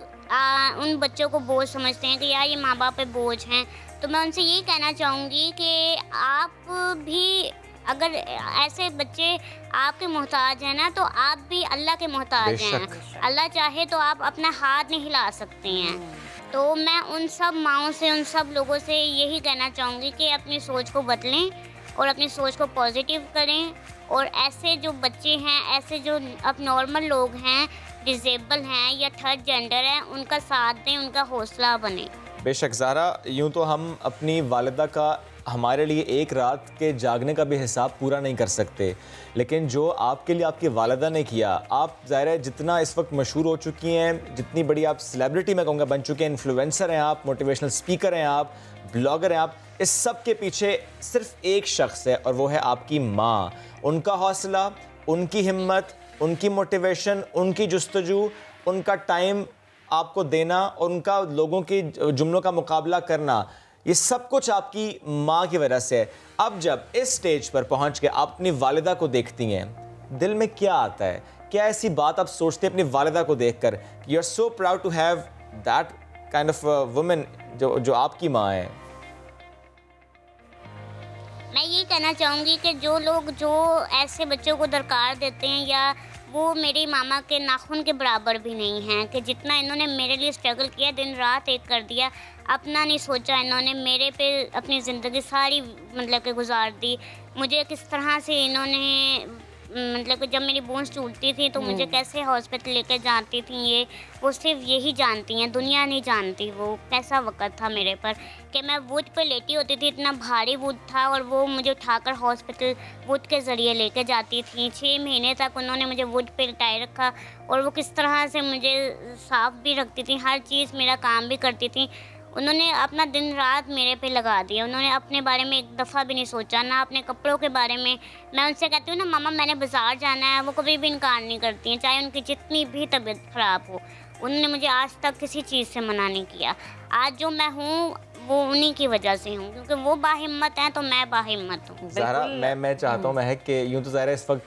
उन बच्चों को बोझ समझते हैं कि यार ये माँ बाप पे बोझ हैं, तो मैं उनसे यही कहना चाहूँगी कि आप भी अगर ऐसे बच्चे आपके मोहताज हैं ना, तो आप भी अल्लाह के मोहताज हैं। अल्लाह चाहे तो आप अपना हाथ नहीं हिला सकते हैं। तो मैं उन सब माँओं से, उन सब लोगों से यही कहना चाहूँगी कि अपनी सोच को बदलें और अपनी सोच को पॉजिटिव करें, और ऐसे जो बच्चे हैं, ऐसे जो अब नॉर्मल लोग हैं, डिसेबल हैं या थर्ड जेंडर हैं, उनका साथ दें, उनका हौसला बने। बेशक ज़हरा, यूँ तो हम अपनी वालिदा का हमारे लिए एक रात के जागने का भी हिसाब पूरा नहीं कर सकते, लेकिन जो आपके लिए आपकी वालिदा ने किया, आप ज़ाहिर है जितना इस वक्त मशहूर हो चुकी हैं, जितनी बड़ी आप सेलिब्रिटी मैं कहूँगा बन चुके हैं, इन्फ्लुएंसर हैं आप, मोटिवेशनल स्पीकर हैं आप, ब्लॉगर हैं आप, इस सब के पीछे सिर्फ एक शख्स है और वो है आपकी माँ। उनका हौसला, उनकी हिम्मत, उनकी मोटिवेशन, उनकी जुस्तजू, उनका टाइम आपको देना और उनका लोगों के जुमलों का मुकाबला करना, ये सब कुछ आपकी माँ की वजह से है। अब जब इस स्टेज पर पहुँच के आप अपनी वालिदा को देखती हैं, दिल में क्या आता है? क्या ऐसी बात आप सोचते हैं अपनी वालिदा को देखकर, you are so proud to have that kind of women जो आपकी माँ है? मैं ये कहना चाहूँगी कि जो लोग जो ऐसे बच्चों को दरकार देते हैं, या वो मेरी मामा के नाखून के बराबर भी नहीं हैं, कि जितना इन्होंने मेरे लिए स्ट्रगल किया, दिन रात एक कर दिया, अपना नहीं सोचा इन्होंने, मेरे पे अपनी ज़िंदगी सारी मतलब कि गुजार दी। मुझे किस तरह से इन्होंने मतलब कि जब मेरी बोन्स टूटती थी तो मुझे कैसे हॉस्पिटल लेकर जाती थी, ये वो सिर्फ यही जानती हैं, दुनिया नहीं जानती वो कैसा वक़्त था मेरे पर, कि मैं वुड पे लेटी होती थी, इतना भारी वुड था और वो मुझे उठाकर हॉस्पिटल वुड के ज़रिए लेकर जाती थी। 6 महीने तक उन्होंने मुझे वुड पे लिटाए रखा, और वो किस तरह से मुझे साफ़ भी रखती थी, हर चीज़ मेरा काम भी करती थी। उन्होंने अपना दिन रात मेरे पे लगा दिया, उन्होंने अपने बारे में एक दफ़ा भी नहीं सोचा, ना अपने कपड़ों के बारे में। मैं उनसे कहती हूँ ना मामा मैंने बाज़ार जाना है, वो कभी भी इनकार नहीं करती हैं, चाहे उनकी जितनी भी तबीयत ख़राब हो। उन्होंने मुझे आज तक किसी चीज़ से मना नहीं किया। आज जो मैं हूँ वो उन्हीं की वजह से हूँ, क्योंकि वो बाहिम्मत हैं तो मैं बाहिम्मत हूँ। ज़हरा, मैं चाहता हूँ महक कि यूँ तो ज़ाहिर है इस वक्त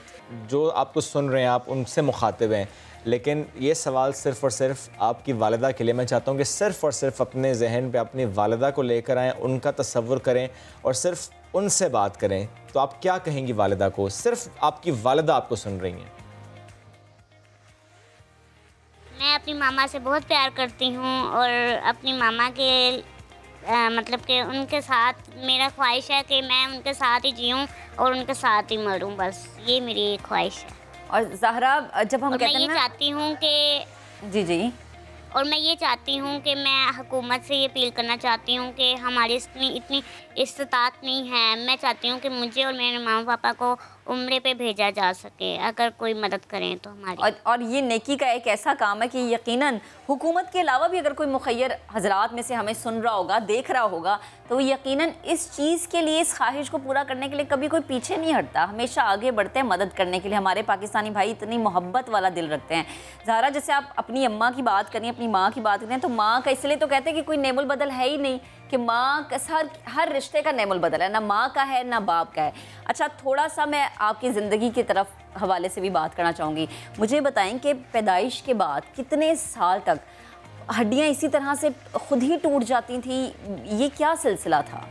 जो आपको सुन रहे हैं आप उनसे मुखातिब हैं, लेकिन ये सवाल सिर्फ़ और सिर्फ आपकी वालिदा के लिए। मैं चाहता हूँ कि सिर्फ़ और सिर्फ अपने जहन पे अपनी वालिदा को लेकर आएँ, उनका तसव्वुर करें और सिर्फ उनसे बात करें। तो आप क्या कहेंगी वालिदा को? सिर्फ आपकी वालिदा आपको सुन रही हैं। मैं अपनी मामा से बहुत प्यार करती हूँ और अपनी मामा के मतलब कि उनके साथ मेरा ख्वाहिश है कि मैं उनके साथ ही जीऊँ और उनके साथ ही मरूँ, बस ये मेरी एक ख्वाहिश है। और ज़हरा, जब हम कहते हैं मैं ये चाहती हूँ कि जी और मैं ये चाहती हूँ कि मैं हुकूमत से ये अपील करना चाहती हूँ कि हमारी इतनी इस्तात नहीं है। मैं चाहती हूँ कि मुझे और मेरे मामा पापा को उम्रे पे भेजा जा सके, अगर कोई मदद करें तो हमारी। और ये नेकी का एक ऐसा काम है कि यकीनन हुकूमत के अलावा भी अगर कोई मुखय्यर हजरात में से हमें सुन रहा होगा, देख रहा होगा, तो वो यकीनन इस चीज़ के लिए, इस ख्वाहिश को पूरा करने के लिए कभी कोई पीछे नहीं हटता, हमेशा आगे बढ़ते हैं मदद करने के लिए। हमारे पाकिस्तानी भाई इतनी मोहब्बत वाला दिल रखते हैं। ज़हरा, जैसे आप अपनी अम्मा की बात करें, अपनी माँ की बात करें, तो माँ का इसलिए तो कहते हैं कि कोई नेमुल बदल है ही नहीं, कि माँ का हर रिश्ते का नेमुल बदल है, ना माँ का है ना बाप का है। अच्छा, थोड़ा सा मैं आपकी ज़िंदगी की तरफ हवाले से भी बात करना चाहूँगी। मुझे बताएं कि पैदाइश के बाद कितने साल तक हड्डियाँ इसी तरह से खुद ही टूट जाती थी, ये क्या सिलसिला था?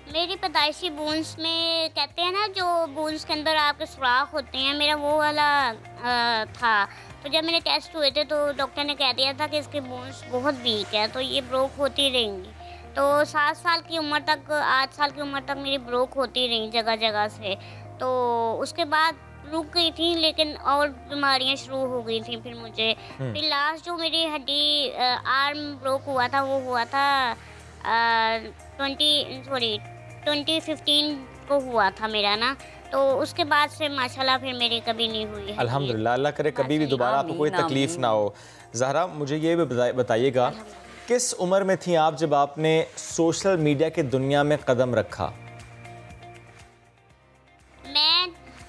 मेरी पैदाइशी बोन्स में कहते हैं ना, जो बोन्स के अंदर आपके सुराख होते हैं, मेरा वो वाला था। तो जब मेरे टेस्ट हुए थे तो डॉक्टर ने कह दिया था कि इसके बोन्स बहुत वीक है, तो ये ब्रोक होती रहेंगी। तो 7 साल की उम्र तक, 8 साल की उम्र तक मेरी ब्रोक होती रही जगह जगह से। तो उसके बाद रुक गई थी, लेकिन और बीमारियां शुरू हो गई थी फिर मुझे। फिर लास्ट जो मेरी हड्डी आर्म ब्रोक हुआ था वो हुआ था 2015 को हुआ था मेरा ना। तो उसके बाद से माशाल्लाह फिर मेरी कभी नहीं हुई है। अल्हम्दुलिल्लाह, अल्लाह करे कभी भी दोबारा आपको कोई तकलीफ़ ना हो। ज़हरा, मुझे ये भी बताइएगा, किस उम्र में थी आप जब आपने सोशल मीडिया की दुनिया में कदम रखा? मैं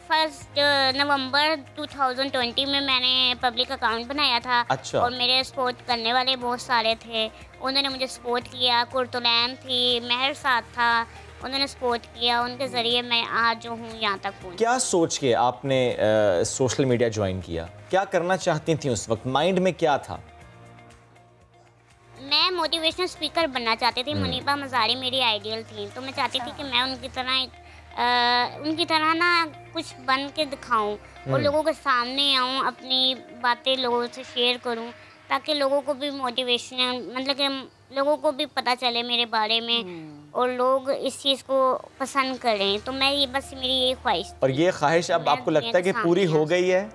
1 नवंबर 2020 में मैंने पब्लिक अकाउंट बनाया था। अच्छा। और मेरे सपोर्ट करने वाले बहुत सारे थे, उन्होंने मुझे सपोर्ट किया। कुर्तुलैन थी, महर साथ था, उन्होंने सपोर्ट किया। उनके ज़रिए मैं आज जो हूँ यहाँ तक पहुँची। क्या सोच के आपने सोशल मीडिया ज्वाइन किया? क्या करना चाहती थी उस वक्त? माइंड में क्या था? मैं मोटिवेशनल स्पीकर बनना चाहती थी। मुनीबा मज़ारी मेरी आइडियल थी, तो मैं चाहती थी कि मैं उनकी तरह ना कुछ बन के दिखाऊं और लोगों के सामने आऊं, अपनी बातें लोगों से शेयर करूं, ताकि लोगों को भी मोटिवेशन, मतलब कि लोगों को भी पता चले मेरे बारे में और लोग इस चीज़ को पसंद करें। तो मैं ये बस मेरी ये ख्वाहिश थी। और ये ख्वाहिश अब आपको लगता है कि पूरी हो गई है?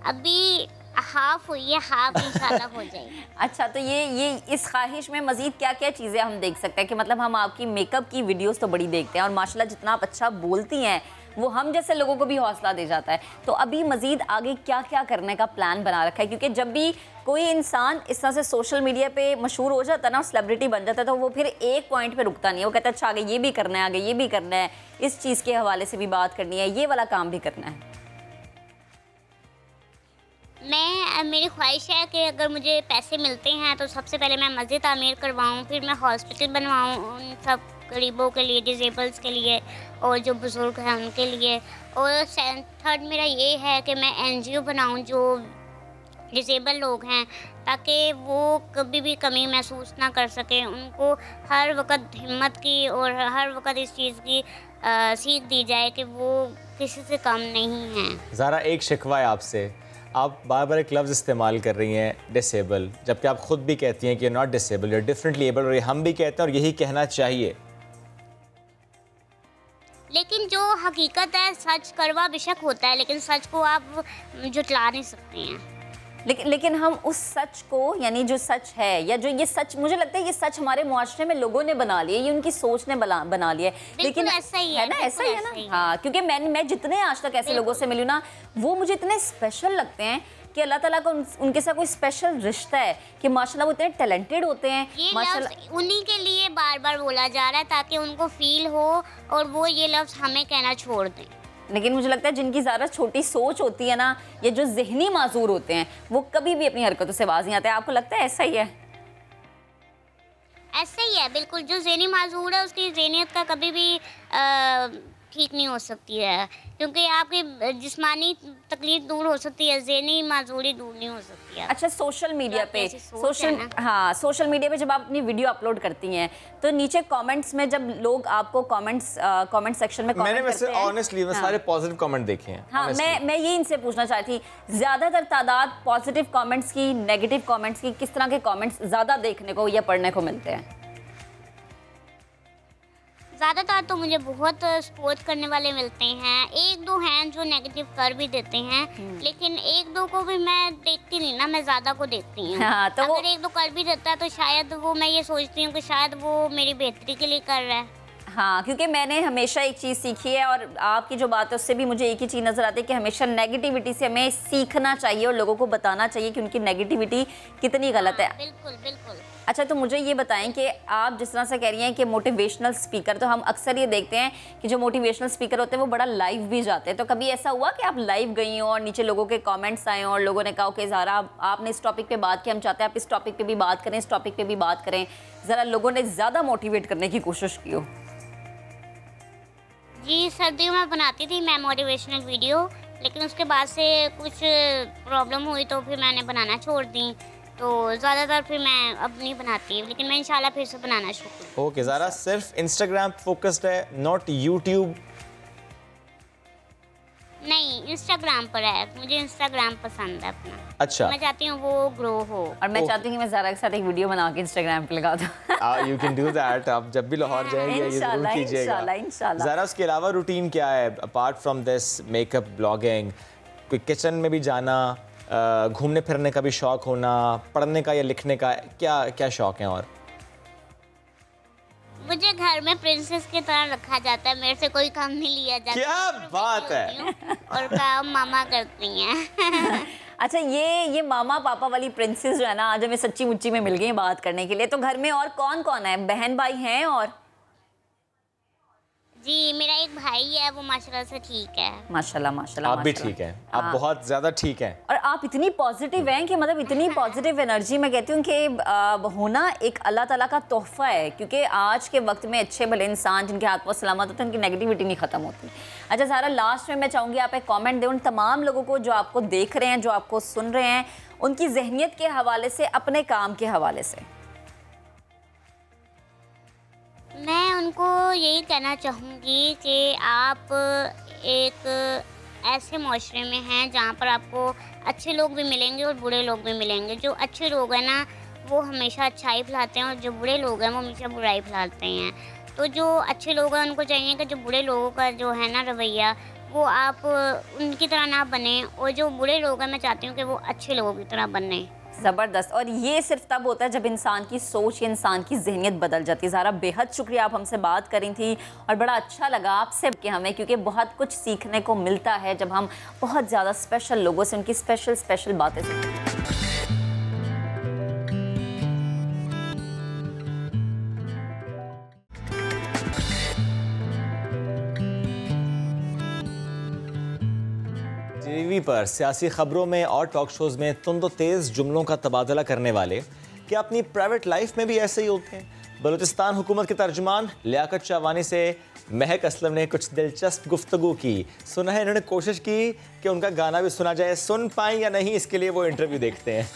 अभी हाफ हुई है, हाफ इंशाल्लाह हो जाएगी। अच्छा, तो ये इस ख्वाहिश में मज़ीद क्या क्या चीज़ें हम देख सकते हैं? कि मतलब हम आपकी मेकअप की वीडियोस तो बड़ी देखते हैं और माशाल्लाह जितना आप अच्छा बोलती हैं वो हम जैसे लोगों को भी हौसला दे जाता है। तो अभी मज़ीद आगे क्या क्या करने का प्लान बना रखा है? क्योंकि जब भी कोई इंसान इस तरह से सोशल मीडिया पे मशहूर हो जाता है ना, सेलिब्रिटी बन जाता है, तो वो फिर एक पॉइंट पे रुकता नहीं है। वो कहता है अच्छा आगे ये भी करना है, आगे ये भी करना है, इस चीज़ के हवाले से भी बात करनी है, ये वाला काम भी करना है। मेरी ख्वाहिश है कि अगर मुझे पैसे मिलते हैं तो सबसे पहले मैं मस्जिद तामीर करवाऊँ, फिर मैं हॉस्पिटल बनवाऊँ उन सब गरीबों के लिए, डिसेबल्स के लिए और जो बुज़ुर्ग हैं उनके लिए। और थर्ड मेरा ये है कि मैं NGO बनाऊँ जो डिसेबल लोग हैं, ताकि वो कभी भी कमी महसूस ना कर सकें। उनको हर वक्त हिम्मत की और हर वक्त इस चीज़ की सीख दी जाए कि वो किसी से कम नहीं हैं। ज़रा एक शिकवा है आपसे, आप बार बार एक लफ्ज़ इस्तेमाल कर रही हैं डिसेबल, जबकि आप ख़ुद भी कहती हैं कि नॉट डिसेबल, डिफरेंटली एबल, और हम भी कहते हैं और यही कहना चाहिए। लेकिन जो हकीकत है, सच कड़वा बेशक होता है, लेकिन सच को आप झुठला नहीं सकते हैं। लेकिन हम उस सच को, यानी जो सच है या जो ये सच, मुझे लगता है ये सच हमारे मुआशरे में लोगों ने बना लिया, ये उनकी सोच ने बना लिया है। लेकिन ऐसा ही है ना, ऐसा ही है ना। हाँ, क्योंकि मैं जितने आज तक ऐसे लोगों से मिली ना, वो मुझे इतने स्पेशल लगते हैं कि अल्लाह ताला का उनके साथ कोई स्पेशल रिश्ता है कि माशाल्लाह वो इतने टैलेंटेड होते हैं। ये लफ्ज़ उन्हीं के लिए बार बार बोला जा रहा है ताकि उनको फील हो और वो ये लफ्ज़ हमें कहना छोड़ दें। लेकिन मुझे लगता है जिनकी ज़्यादा छोटी सोच होती है ना, ये जो जहनी माजूर होते हैं, वो कभी भी अपनी हरकतों से बाज नहीं आते। आपको लगता है ऐसा ही है? ऐसा ही है बिल्कुल। जो ज़हनी माजूर है उसकी ज़हनियत का कभी भी ठीक नहीं हो सकती है, क्योंकि आपकी जिस्मानी तकलीफ दूर हो सकती है, ज़हनी माजूरी दूर नहीं हो सकती है। अच्छा, सोशल मीडिया पे सोशल मीडिया पे जब आप अपनी वीडियो अपलोड करती हैं तो नीचे कमेंट्स में जब लोग आपको कमेंट सेक्शन में मैंने वैसे ऑनेस्टली सारे पॉजिटिव कमेंट देखे हैं। हाँ, मैं ये इनसे पूछना चाहती थी, ज़्यादातर तादाद पॉजिटिव कमेंट्स की, नेगेटिव कमेंट्स की, किस तरह के कमेंट्स ज़्यादा देखने को या पढ़ने को मिलते हैं? ज़्यादातर तो मुझे बहुत सपोर्ट करने वाले मिलते हैं, एक दो हैं जो नेगेटिव कर भी देते हैं, लेकिन एक दो को भी मैं देखती नहीं ना, मैं ज़्यादा को देखती हूँ। हाँ, तो अगर एक दो कर भी देता है तो शायद वो, मैं ये सोचती हूँ कि शायद वो मेरी बेहतरी के लिए कर रहा है। हाँ, क्योंकि मैंने हमेशा एक चीज़ सीखी है और आपकी जो बात है उससे भी मुझे एक ही चीज़ नज़र आती है कि हमेशा नेगेटिविटी से हमें सीखना चाहिए और लोगों को बताना चाहिए कि उनकी नेगेटिविटी कितनी गलत है। बिल्कुल बिल्कुल। अच्छा, तो मुझे ये बताएं कि आप जिस तरह से कह रही हैं कि मोटिवेशनल स्पीकर, तो हम अक्सर ये देखते हैं कि जो मोटिवेशनल स्पीकर होते हैं वो बड़ा लाइव भी जाते हैं, तो कभी ऐसा हुआ कि आप लाइव गई हो और नीचे लोगों के कमेंट्स आए और लोगों ने कहा कि ज़ारा आपने इस टॉपिक पे बात की, हम चाहते हैं आप इस टॉपिक पे भी बात करें, इस टॉपिक पे भी बात करें, ज़रा लोगों ने ज़्यादा मोटिवेट करने की कोशिश की हो? जी, सर्दियों में बनाती थी मैं मोटिवेशनल वीडियो, लेकिन उसके बाद से कुछ प्रॉब्लम हुई तो फिर मैंने बनाना छोड़ दी, तो ज़्यादातर फिर मैं अब नहीं बनाती, लेकिन मैं इंशाल्लाह फिर से बनाना शुरू करूँगी। ओके, ज़ारा सिर्फ इंस्टाग्राम फोकस्ड है, नॉट यूट्यूब? नहीं, इंस्टाग्राम पर है, मुझे इंस्टाग्राम पसंद है अपना। अच्छा, मैं चाहती हूँ वो ग्रो हो, और मैं चाहती हूँ कि मैं ज़ारा के साथ एक वीडियो बना के इंस्टाग्राम पे लगा दूँ। You can do that. आप जब भी लाहौर जाएंगे ये जरूर कीजिएगा। इंशाल्लाह। ज़ारा, उसके अलावा रूटीन क्या है apart from this makeup, blogging? कोई किचन में भी जाना, घूमने फिरने का भी शौक होना, पढ़ने का या लिखने का, क्या क्या शौक है? और मुझे घर में प्रिंसेस की तरह रखा जाता है, मेरे से कोई काम नहीं लिया जाता। क्या बात है! और काम मामा करती हैं। अच्छा, ये मामा पापा वाली प्रिंसेस जो है ना, आज हमें सच्ची मुच्ची में मिल गई बात करने के लिए। तो घर में और कौन कौन है? बहन भाई हैं? और जी, मेरा एक भाई है, वो माशाल्लाह से ठीक है। माशाल्लाह माशाल्लाह। आप भी ठीक हैं? आप बहुत ज़्यादा ठीक हैं। और आप इतनी पॉजिटिव हैं कि मतलब इतनी पॉजिटिव एनर्जी, मैं कहती हूँ कि होना एक अल्लाह ताला का तोहफ़ा है, क्योंकि आज के वक्त में अच्छे भले इंसान जिनके हाथ पाँव सलामत होते हैं उनकी नेगेटिविटी नहीं ख़त्म होती। अच्छा ज़ारा, लास्ट में मैं चाहूँगी आप एक कॉमेंट दें उन तमाम लोगों को जो आपको देख रहे हैं, जो आपको सुन रहे हैं, उनकी जहनियत के हवाले से, अपने काम के हवाले से। मैं उनको यही कहना चाहूँगी कि आप एक ऐसे माशरे में हैं जहाँ पर आपको अच्छे लोग भी मिलेंगे और बुरे लोग भी मिलेंगे। जो अच्छे लोग हैं ना, वो हमेशा अच्छाई फैलाते हैं, और जो बुरे लोग हैं वो हमेशा बुराई फैलाते हैं। तो जो अच्छे लोग हैं उनको चाहिए कि जो बुरे लोगों का जो है ना रवैया, वो आप उनकी तरह ना बने, और जो बुरे लोग हैं मैं चाहती हूँ कि वो अच्छे लोगों की तरह बने। ज़बरदस्त। और ये सिर्फ तब होता है जब इंसान की सोच या इंसान की जहनियत बदल जाती है। ज़ारा, बेहद शुक्रिया, आप हमसे बात करी थी और बड़ा अच्छा लगा आपसे कि हमें, क्योंकि बहुत कुछ सीखने को मिलता है जब हम बहुत ज़्यादा स्पेशल लोगों से उनकी स्पेशल बातें सीखते हैं। टीवी पर सियासी खबरों में और टॉक शोज़ में तुंदो तेज़ जुमलों का तबादला करने वाले क्या अपनी प्राइवेट लाइफ में भी ऐसे ही होते हैं? बलूचिस्तान हुकूमत के तर्जुमान लियाकत शाहवानी से महक असलम ने कुछ दिलचस्प गुफ्तगू की। सुना है इन्होंने कोशिश की कि उनका गाना भी सुना जाए, सुन पाएं या नहीं इसके लिए वो इंटरव्यू देखते हैं।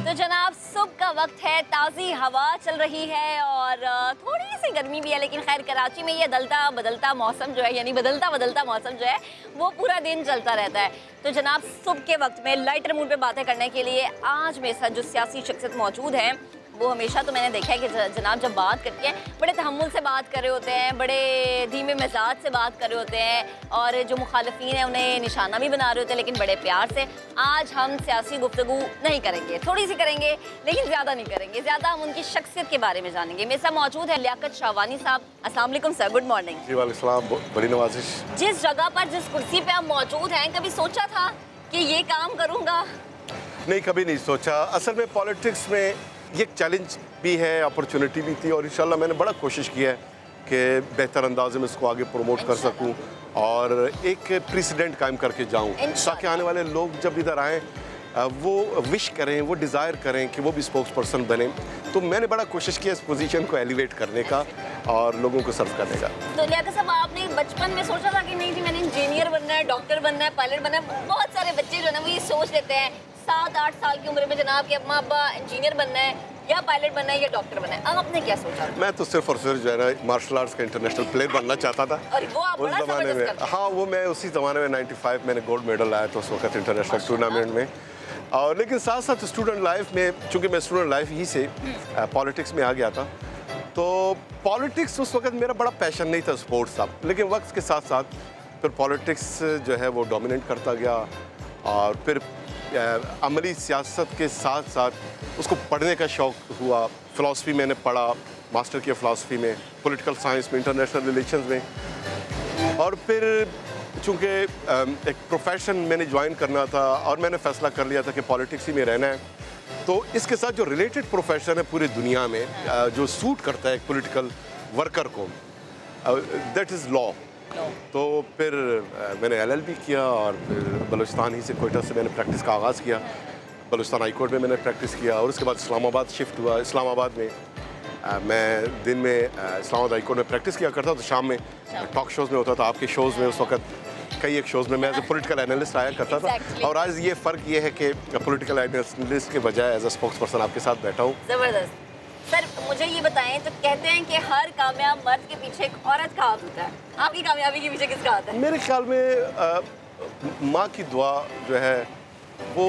तो जनाब, सुबह का वक्त है, ताज़ी हवा चल रही है और थोड़ी सी गर्मी भी है, लेकिन खैर कराची में ये बदलता बदलता मौसम जो है, यानी बदलता मौसम जो है वो पूरा दिन चलता रहता है। तो जनाब, सुबह के वक्त में लाइटर मूड पे बातें करने के लिए आज मेरे साथ जो सियासी शख्सियत मौजूद हैं, वो हमेशा तो मैंने देखा है कि जनाब जब बात करती हैं बड़े तहम्मुल से बात कर रहे होते हैं, बड़े धीमे मिजाज से बात कर रहे होते हैं, और जो मुखालिफिन हैं उन्हें निशाना भी बना रहे होते हैं, लेकिन बड़े प्यार से। आज हम सियासी गुफ्तगू नहीं करेंगे, थोड़ी सी करेंगे, लेकिन ज़्यादा नहीं करेंगे। ज़्यादा हम उनकी शख्सियत के बारे में जानेंगे। मेरे साथ मौजूद है लियाकत शाहवानी साहब। अस्सलाम वालेकुम सर, गुड मॉर्निंग। जी वालेकुम सलाम, बड़ी नवाजिश। जिस जगह पर, जिस कुर्सी पे आप मौजूद हैं, कभी सोचा था कि ये काम करूँगा? नहीं, कभी नहीं सोचा। असल में पॉलिटिक्स में ये एक चैलेंज भी है, अपॉर्चुनिटी भी थी, और इंशाल्लाह मैंने बड़ा कोशिश की है कि बेहतर अंदाजे में इसको आगे प्रमोट कर सकूं और एक प्रेसिडेंट कायम करके जाऊं, ताकि आने वाले लोग जब इधर आएँ वो विश करें, वो डिज़ायर करें कि वो भी स्पोक्स पर्सन बने। तो मैंने बड़ा कोशिश किया इस पोजीशन को एलिवेट करने का और लोगों को सर्व करने का। तो लियाकत साहब, आपने बचपन में सोचा था कि नहीं जी मैंने इंजीनियर बनना है, डॉक्टर बनना है, पायलट बनना है? बहुत सारे बच्चे जो है ना वो ये सोच लेते हैं 7-8 साल की उम्र में जनाब कि अम्मा अब्बा इंजीनियर बनना है या पायलट बनना है या डॉक्टर बनना है। अब आपने क्या सोचा? मैं तो सिर्फ और सिर्फ जो है ना मार्शल आर्ट्स का इंटरनेशनल प्लेयर बनना चाहता था। और वो आप उस ज़माने में, हाँ, वो मैं उसी ज़माने में 95 मैंने गोल्ड मेडल लाया था उस वक्त इंटरनेशनल टूर्नामेंट में। और लेकिन साथ साथ स्टूडेंट लाइफ में, चूँकि मैं स्टूडेंट लाइफ ही से पॉलिटिक्स में आ गया था, तो पॉलिटिक्स उस वक्त मेरा बड़ा पैशन नहीं था, स्पोर्ट्स था। लेकिन वक्त के साथ साथ फिर पॉलिटिक्स जो है वो डोमिनेट करता गया और फिर अमली सियासत के साथ साथ उसको पढ़ने का शौक़ हुआ। फ़िलासफ़ी मैंने पढ़ा, मास्टर किया फ़िलासफ़ी में, पॉलिटिकल साइंस में, इंटरनेशनल रिलेशंस में। और फिर चूँकि एक प्रोफेशन मैंने ज्वाइन करना था और मैंने फ़ैसला कर लिया था कि पॉलिटिक्स ही में रहना है, तो इसके साथ जो रिलेटेड प्रोफेशन है पूरी दुनिया में जो सूट करता है एक पॉलिटिकल वर्कर को, दैट इज़ लॉ। तो फिर मैंने LLB किया और फिर बलूचिस्तान ही से, कोयटा से मैंने प्रैक्टिस का आगाज़ किया। बलूचिस्तान हाई कोर्ट में मैंने प्रैक्टिस किया और उसके बाद इस्लामाबाद शिफ्ट हुआ। इस्लामाबाद में मैं दिन में इस्लामाबाद हाई कोर्ट में प्रैक्टिस किया करता, तो शाम में टॉक शोज़ में होता था, आपके शोज़ में उस वक्त कई एक शोज़ में मैं एज ए पॉलिटिकल एनालिस्ट आया करता था। और आज ये फ़र्क ये है कि पॉलिटिकल एनालिस्ट के बजाय एज ए स्पोक्स पर्सन आपके साथ बैठा हूँ। ज़बरदस्त। सर मुझे ये बताएं, तो कहते हैं कि हर कामयाब मर्द के पीछे एक औरत का हाथ होता है, आपकी कामयाबी के पीछे किसका हाथ है? मेरे ख्याल में माँ की दुआ जो है वो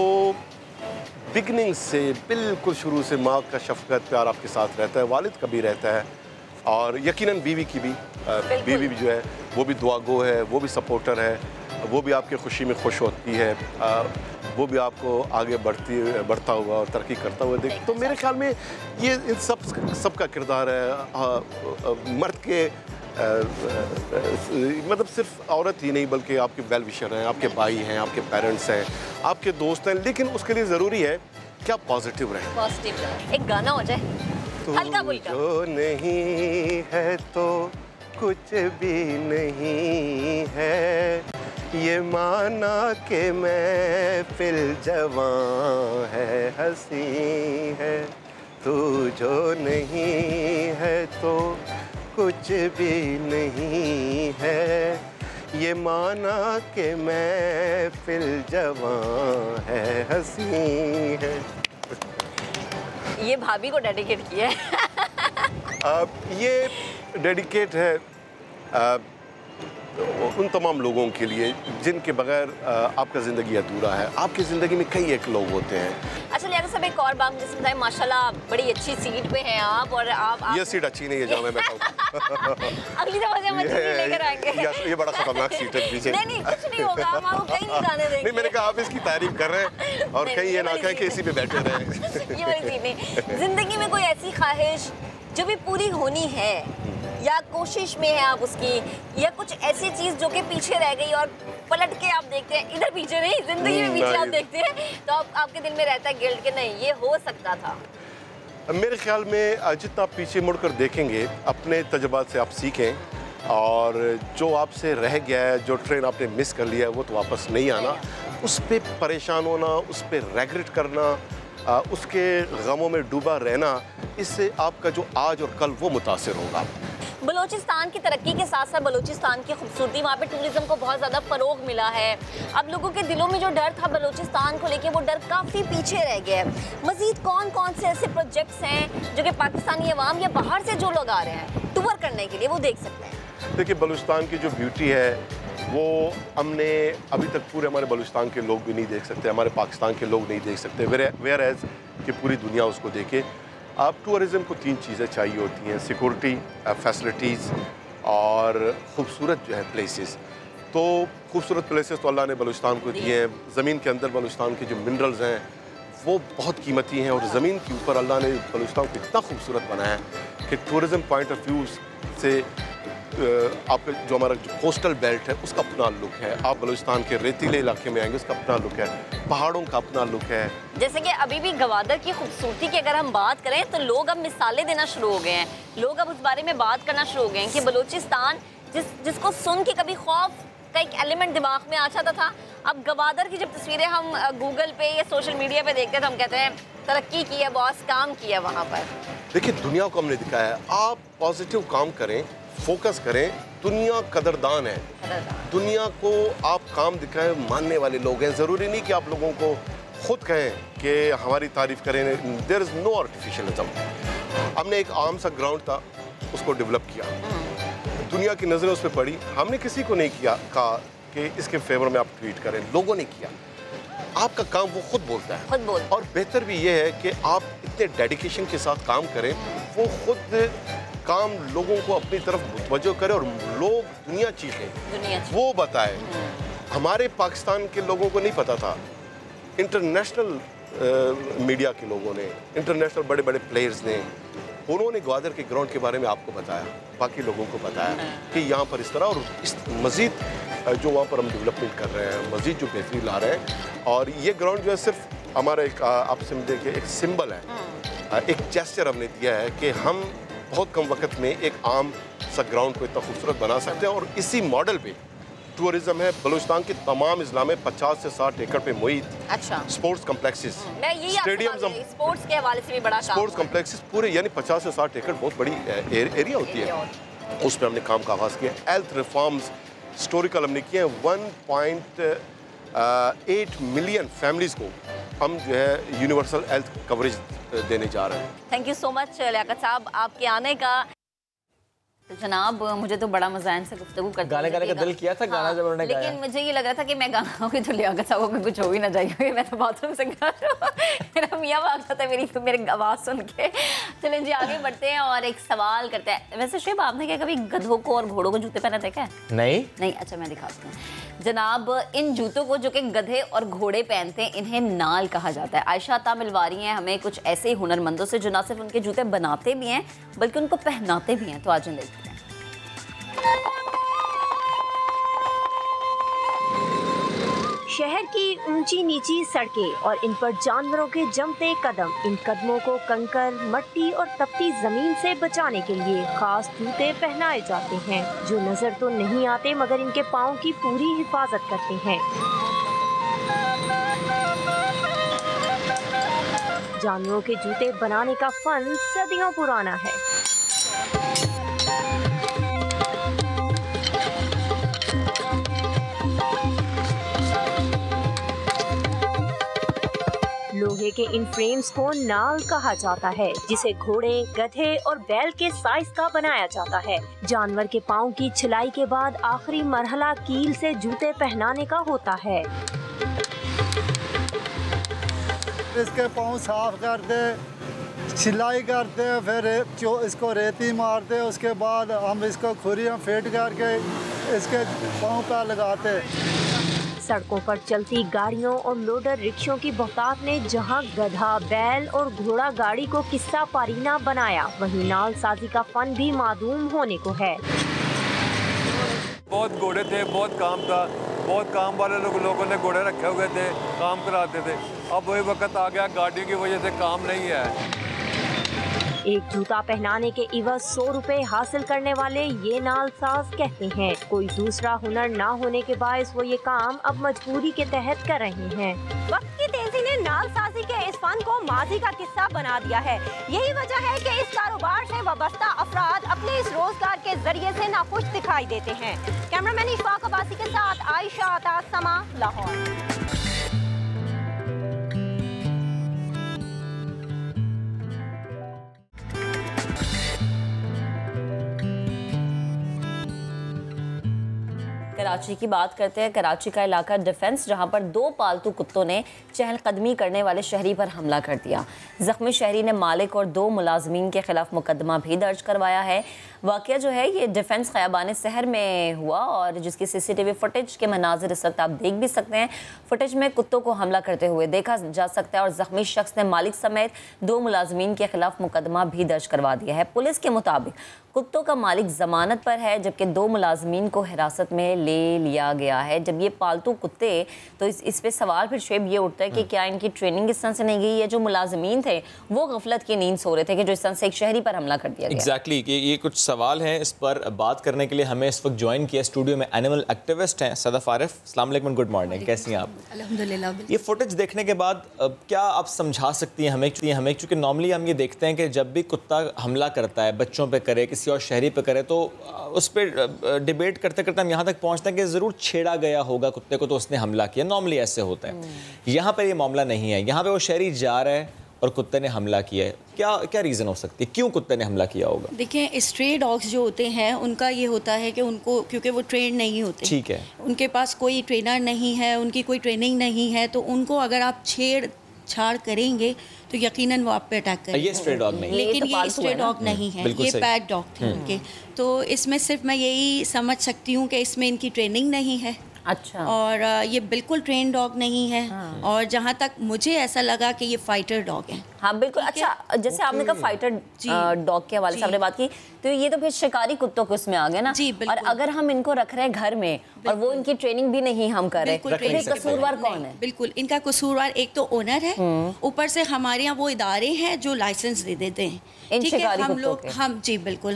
बिगनिंग से, बिल्कुल शुरू से माँ का शफकत प्यार आपके साथ रहता है, वालिद का भी रहता है और यकीनन बीवी की भी। बीवी भी जो है वो भी दुआगो है, वो भी सपोर्टर है, वो भी आपकी खुशी में खुश होती है, वो भी आपको आगे बढ़ता हुआ और तरक्की करता हुआ देख। तो मेरे ख्याल में ये इन सब का किरदार है। मर्द के मतलब सिर्फ औरत ही नहीं बल्कि आपके वेल विशर हैं, आपके भाई हैं, आपके पेरेंट्स हैं, आपके दोस्त हैं, लेकिन उसके लिए ज़रूरी है कि आप पॉजिटिव रहें। पॉजिटिव रहें। एक गाना हो जाए हल्का फुल्का। जो नहीं है तो कुछ भी नहीं है, ये माना कि महफिल जवां है, हंसी है। तू जो नहीं है तो कुछ भी नहीं है, ये माना कि महफिल जवां है, हंसी है। ये भाभी को डेडिकेट किया है। ये डेडिकेट है उन तमाम लोगों के लिए जिनके बगैर आपका ज़िंदगी अधूरा है। आपकी ज़िंदगी में कई एक लोग होते हैं। अच्छा लियाकत साहब, एक और बात मुझे बताएं, माशाल्लाह बड़ी अच्छी सीट पे हैं आप, और आप ये सीट अच्छी नहीं है जहाँ मैं बैठा हूँ। अगली दफा से हम अच्छी सीट लेकर आएंगे। ये बड़ा खतरनाक सीट है पीछे। नहीं कुछ नहीं होगा, हम आपको कहीं नहीं जाने देंगे। नहीं, मैंने कहा आप इसकी तारीफ कर रहे हैं और कहीं ये ना कहें कि इसी पे बैठे रहे। ये वाली सीट नहीं। जिंदगी में कोई ऐसी ख्वाहिश जो भी पूरी होनी है या कोशिश में है आप उसकी, या कुछ ऐसी चीज़ जो कि पीछे रह गई और पलट के आप देखते हैं, इधर पीछे नहीं जिंदगी में पीछे आप देखते हैं, तो आपके दिल में रहता है गिल्ट कि नहीं ये हो सकता था? मेरे ख्याल में जितना आप पीछे मुड़कर देखेंगे, अपने तजुर्बात से आप सीखें और जो आपसे रह गया है, जो ट्रेन आपने मिस कर लिया है, वो तो वापस नहीं आना। उस पर परेशान होना, उस पर रेग्रेट करना, उसके गमों में डूबा रहना, इससे आपका जो आज और कल वो मुतासिर होगा। बलूचिस्तान की तरक्की के साथ साथ बलूचिस्तान की खूबसूरती, वहाँ पे टूरिज्म को बहुत ज़्यादा फ़रोग मिला है। अब लोगों के दिलों में जो डर था बलूचिस्तान को लेके, वो डर काफ़ी पीछे रह गया है। मज़ीद कौन कौन से ऐसे प्रोजेक्ट्स हैं जो कि पाकिस्तानी अवाम या बाहर से जो लोग आ रहे हैं टूर करने के लिए वो देख सकते हैं? देखिए, बलूचिस्तान की जो ब्यूटी है वो हमने अभी तक पूरे हमारे बलूचिस्तान के लोग भी नहीं देख सकते, हमारे पाकिस्तान के लोग नहीं देख सकते, वेयर एज कि पूरी दुनिया उसको देखे। अब टूरिज़म को 3 चीज़ें चाहिए होती हैं: सिक्योरिटी, फैसिलिटीज़ और ख़ूबसूरत जो है प्लेसेस। तो खूबसूरत प्लेसेस तो अल्लाह ने बलूचिस्तान को दिए हैं। ज़मीन के अंदर बलूचिस्तान के जो मिनरल्स हैं वो बहुत कीमती हैं, और ज़मीन के ऊपर अल्लाह ने बलूचिस्तान को इतना खूबसूरत बनाया है कि टूरिज़म पॉइंट ऑफ व्यू से आपका जो हमारा जो कोस्टल बेल्ट है उसका अपना लुक है, आप बलूचिस्तान के रेतीले इलाके में आएंगे उसका अपना लुक है, पहाड़ों का अपना लुक है। जैसे कि अभी भी गवादर की खूबसूरती की अगर हम बात करें तो लोग अब मिसालें देना शुरू हो गए हैं, लोग अब उस बारे में बात करना शुरू हो गए हैं कि बलूचिस्तान जिसको सुन के कभी खौफ का एक एलिमेंट दिमाग में आ जाता था, अब गवादर की जब तस्वीरें हम गूगल पे या सोशल मीडिया पे देखते हैं तो हम कहते हैं तरक्की की है, बहुत काम किया वहाँ पर। देखिए दुनिया को हमने दिखाया है, आप पॉजिटिव काम करें, फोकस करें, दुनिया कदरदान है, दुनिया को आप काम दिखाएं, मानने वाले लोग हैं। ज़रूरी नहीं कि आप लोगों को खुद कहें कि हमारी तारीफ करें, देयर इज़ नो आर्टिफिशियलिज्म। हमने एक आम सा ग्राउंड था उसको डेवलप किया, दुनिया की नज़रें उस पर पड़ी, हमने किसी को नहीं किया कहा कि इसके फेवर में आप ट्वीट करें, लोगों ने किया। आपका काम वो खुद बोलता है, और बेहतर भी ये है कि आप इतने डेडिकेशन के साथ काम करें, वो खुद काम लोगों को अपनी तरफ मुतवज्जो करे और लोग दुनिया चीखें, वो बताए। हमारे पाकिस्तान के लोगों को नहीं पता था, इंटरनेशनल मीडिया के लोगों ने, इंटरनेशनल बड़े बड़े प्लेयर्स ने, उन्होंने ग्वादर के ग्राउंड के बारे में आपको बताया, बाकी लोगों को बताया कि यहाँ पर इस तरह, और इस मज़ीद जो वहाँ पर हम डेवलपमेंट कर रहे हैं, मज़ीद जो बेहतरी ला रहे हैं। और ये ग्राउंड जो है सिर्फ हमारा एक आप समझे कि एक सिंबल है, एक जेस्चर हमने दिया है कि हम बहुत कम वक्त में एक आम सा ग्राउंड को इतना खूबसूरत बना सकते हैं। और इसी मॉडल पे टूरिज्म है। बलूचिस्तान के तमाम अजला में 50 से 60 एकड़ पे मुहित स्पोर्ट्स कम्प्लेक्सेस, स्टेडियम्स, स्पोर्ट्स के हवाले से भी बड़ा स्पोर्ट्स कम्प्लेक्सेस पूरे, यानी 50 से 60 एकड़ बहुत बड़ी एरिया होती है, उस पर हमने काम का आगाज़ किया। हेल्थ रिफॉर्म्स हिस्टोरिकल हमने किए हैं, 1.8 मिलियन फैमिलीज़ को हम जो है यूनिवर्सल हेल्थ कवरेज देने जा रहे हैं। Thank you so much Liaquat sahab आपके आने का। तो जनाब मुझे तो बड़ा मजा इनसे गुफ्तगू करते गाने का दिल किया था, गाना जब उन्होंने गाया, लेकिन मुझे ये लग रहा था कि मैं गाना गाऊंगी तो लियाकत साहब को कुछ हो ही ना जाएगा, मैं तो बाथरूम से गा रहा हूँ, मेरा मियाँ भाग जाता है मेरी आवाज़ सुन के। चलें जी आगे बढ़ते हैं और एक सवाल करते हैं। वैसे शेब आपने क्या कभी गधों को और घोड़ों को जूते पहना देखा है? नहीं। अच्छा मैं दिखाती हूँ जनाब, इन जूतों को जो कि गधे और घोड़े पहनते हैं इन्हें नाल कहा जाता है। आयशा अता मिलवारी हैं हमें कुछ ऐसे हुनरमंदों से जो ना सिर्फ उनके जूते बनाते भी हैं बल्कि उनको पहनाते भी हैं। तो आज देखते हैं। शहर की ऊंची नीची सड़कें और इन पर जानवरों के जमते कदम, इन कदमों को कंकर, मट्टी और तपती जमीन से बचाने के लिए खास जूते पहनाए जाते हैं जो नजर तो नहीं आते मगर इनके पाँव की पूरी हिफाजत करते हैं। जानवरों के जूते बनाने का फन सदियों पुराना है। लोहे के इन फ्रेम्स को नाल कहा जाता है जिसे घोड़े, गधे और बैल के साइज का बनाया जाता है। जानवर के पाँव की छिलाई के बाद आखिरी मरहला कील से जूते पहनाने का होता है। इसके पाँव साफ करते, सिलाई करते हैं, फिर इसको रेती मारते, उसके बाद हम इसको खुरियाँ फेंट करके इसके पाँव पर लगाते। सड़कों पर चलती गाड़ियों और लोडर रिक्शों की बहुतात ने जहां गधा, बैल और घोड़ा गाड़ी को किस्सा पारीना बनाया, वहीं नाल साजी का फन भी मादूम होने को है। बहुत घोड़े थे, बहुत काम था, बहुत काम वाले लोगों ने घोड़े रखे हुए थे, काम कराते थे। अब वही वक्त आ गया, गाड़ियों की वजह से काम नहीं है। एक जूता पहनाने के इवज 100 रुपए हासिल करने वाले ये नालसाज कहते हैं कोई दूसरा हुनर ना होने के बायस वो ये काम अब मजबूरी के तहत कर रहे हैं। वक्त की तेजी ने नालसाजी के इस फन को माजी का किस्सा बना दिया है। यही वजह है कि इस कारोबार से वाबस्ता अफराद अपने इस रोजगार के जरिए से नाखुश दिखाई देते हैं। कैमरामैन इशफाक अब्बासी के साथ आयशा अता, समा, लाहौर। कराची की बात करते हैं। कराची का इलाका डिफेंस, जहां पर 2 पालतू कुत्तों ने चहलकदमी करने वाले शहरी पर हमला कर दिया। जख्मी शहरी ने मालिक और 2 मुलाजमीन के खिलाफ मुकदमा भी दर्ज करवाया है। वाकया जो है ये डिफेंस खयाबान शहर में हुआ और जिसकी CCTV फुटेज के मनाजिर इस वक्त आप देख भी सकते हैं। फुटेज में कुत्तों को हमला करते हुए देखा जा सकता है और जख्मी शख्स ने मालिक समेत 2 मुलाजमीन के खिलाफ मुकदमा भी दर्ज करवा दिया है। पुलिस के मुताबिक कुत्तों का मालिक जमानत पर है, जबकि 2 मुलाजमीन को हिरासत में ले लिया गया है। जब ये पालतू कुत्ते, तो इस पे सवाल फिर शेब ये उठता है कि क्या इनकी ट्रेनिंग इस तरह से नहीं गई है? जो मुलाजमीन थे वो गफलत की नींद सो रहे थे कि जो इस तरह से एक शहरी पर हमला कर दिया गया। एग्जैक्टली ये कुछ सवाल हैं। इस पर बात करने के लिए हमें इस वक्त ज्वाइन किया स्टूडियो में एनिमल एक्टिविस्ट हैं सदफ आरिफ। अस्सलाम वालेकुम, गुड मॉर्निंग, कैसी हैं आप? अल्हम्दुलिल्लाह। ये फुटेज देखने के बाद क्या आप समझा सकती हैं हमें क्योंकि नॉर्मली हम ये देखते हैं कि जब भी कुत्ता हमला करता है, बच्चों पे करे, किसी और शहरी पे करे, तो उस पर डिबेट करते करते हम यहाँ तक पहुँचते हैं कि ज़रूर छेड़ा गया होगा कुत्ते को तो उसने हमला किया। नॉर्मली ऐसे होता है। यहाँ पर ये मामला नहीं है। यहाँ पे वो शहरी जा रहा है और कुत्ते ने हमला किया है। क्या रीज़न हो सकती है, क्यों कुत्ते ने हमला किया होगा? देखिए, स्ट्रे डॉग्स जो होते हैं उनका ये होता है कि उनको, क्योंकि वो ट्रेन नहीं होते, ठीक है, उनके पास कोई ट्रेनर नहीं है, उनकी कोई ट्रेनिंग नहीं है, तो उनको अगर आप छेड़छाड़ करेंगे तो यकीनन वो आप पे अटैक करेंगे। ये स्ट्रे डॉग नहीं, लेकिन ये स्ट्रे डॉग नहीं है, ये पैट डॉग थे उनके। तो इसमें सिर्फ मैं यही समझ सकती हूँ कि इसमें इनकी ट्रेनिंग नहीं है। अच्छा। और ये बिल्कुल ट्रेन डॉग नहीं है। और जहाँ तक मुझे ऐसा लगा कि ये फाइटर डॉग है। हाँ बिल्कुल। अच्छा, जैसे आपने कहा फाइटर डॉग के हवाले से आपने बात की, तो ये तो फिर शिकारी कुत्तों को इसमें आ गया ना। और अगर हम इनको रख रहे हैं घर में और वो इनकी ट्रेनिंग भी नहीं हम कर रहे, तो कसूरवार कौन है? बिल्कुल, इनका कसूरवार एक तो ओनर है, ऊपर से हमारे यहाँ वो इदारे हैं जो लाइसेंस दे देते हैं। ठीक है,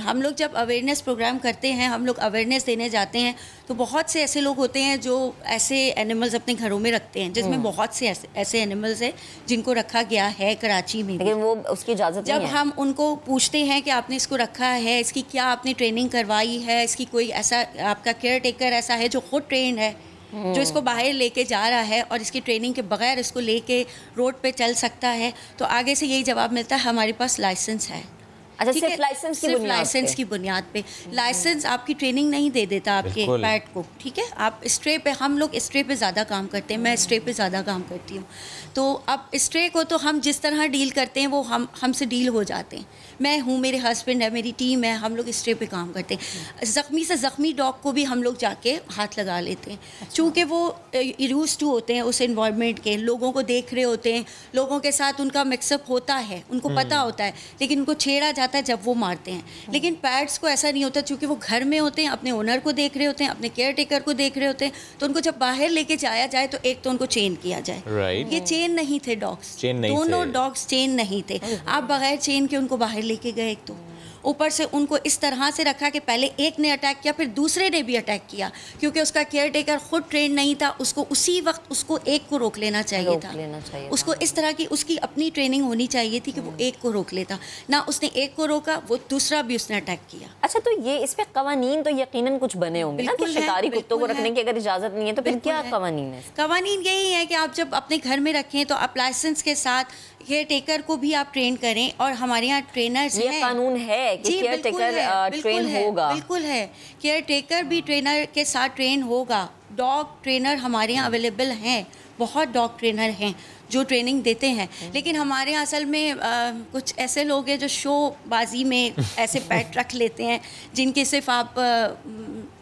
हम लोग जब अवेयरनेस प्रोग्राम करते हैं, हम लोग अवेयरनेस देने जाते हैं, तो बहुत से ऐसे लोग होते हैं जो ऐसे एनिमल्स अपने घरों में रखते हैं, जिसमें बहुत से ऐसे एनिमल्स हैं जिनको रखा गया है कराची में। लेकिन वो उसकी इजाज़त जब हम उनको पूछते हैं कि आपने इसको रखा है, इसकी क्या आपने ट्रेनिंग करवाई है, इसकी कोई ऐसा आपका केयर टेकर ऐसा है जो खुद ट्रेंड है, जो इसको बाहर लेके जा रहा है और इसकी ट्रेनिंग के बगैर इसको लेके रोड पे चल सकता है, तो आगे से यही जवाब मिलता है हमारे पास लाइसेंस है। अच्छा, सिर्फ लाइसेंस की बुनियाद पे। लाइसेंस आपकी ट्रेनिंग नहीं दे देता आपके पैट को। ठीक है, आप स्ट्रे पे, हम लोग स्ट्रे पे ज़्यादा काम करते हैं, मैं स्ट्रे पे ज़्यादा काम करती हूँ। तो अब स्ट्रे को तो हम जिस तरह डील करते हैं वो हमसे डील हो जाते हैं। मैं हूँ, मेरे हस्बैंड है, मेरी टीम है, हम लोग स्ट्रे पे काम करते हैं। ज़ख्मी से ज़ख्मी डॉग को भी हम लोग जाके हाथ लगा लेते हैं। चूँकि वो यूज़ टू होते हैं उस इन्वायरमेंट के, लोगों को देख रहे होते हैं, लोगों के साथ उनका मिक्सअप होता है, उनको पता होता है, लेकिन उनको छेड़ा जाता है जब वो मारते हैं। लेकिन पैट्स को ऐसा नहीं होता, चूँकि वो घर में होते हैं, अपने ओनर को देख रहे होते हैं, अपने केयर टेकर को देख रहे होते हैं, तो उनको जब बाहर लेके जाया जाए तो एक तो उनको चेन किया जाए। ये चेन नहीं थे डॉग्स, दोनों डॉग्स चेन नहीं थे। आप बगैर चेन के उनको बाहर लेके गए, एक तो ऊपर से उनको इस तरह से रखा कि पहले एक ने अटैक किया, फिर दूसरे ने भी अटैक किया, क्योंकि उसका केयर टेकर खुद ट्रेन नहीं था। उसको उसी वक्त उसको एक को रोक लेना चाहिए था। उसको इस तरह की उसकी अपनी ट्रेनिंग होनी चाहिए थी कि वो एक को रोक लेता, ना उसने एक को रोका, वो दूसरा भी उसने अटैक किया। अच्छा, तो ये इस पे कवानीन तो यकीनन कुछ बने होंगे ना कि शिकारी कुत्तों को रखने की अगर इजाज़त नहीं है तो फिर क्या कवानीन है? कवानीन यही है कि आप जब अपने घर में रखें तो आप लाइसेंस के साथ केयर टेकर को भी आप ट्रेन करें। और हमारे यहाँ ट्रेनर्स हैं, कानून है कि केयर टेकर ट्रेन होगा। बिल्कुल है, केयर टेकर भी ट्रेनर के साथ ट्रेन होगा। डॉग ट्रेनर हमारे यहाँ अवेलेबल हैं, बहुत डॉग ट्रेनर हैं जो ट्रेनिंग देते हैं। लेकिन हमारे यहाँ असल में कुछ ऐसे लोग हैं जो शोबाजी में ऐसे पेट रख लेते हैं, जिनके सिर्फ आप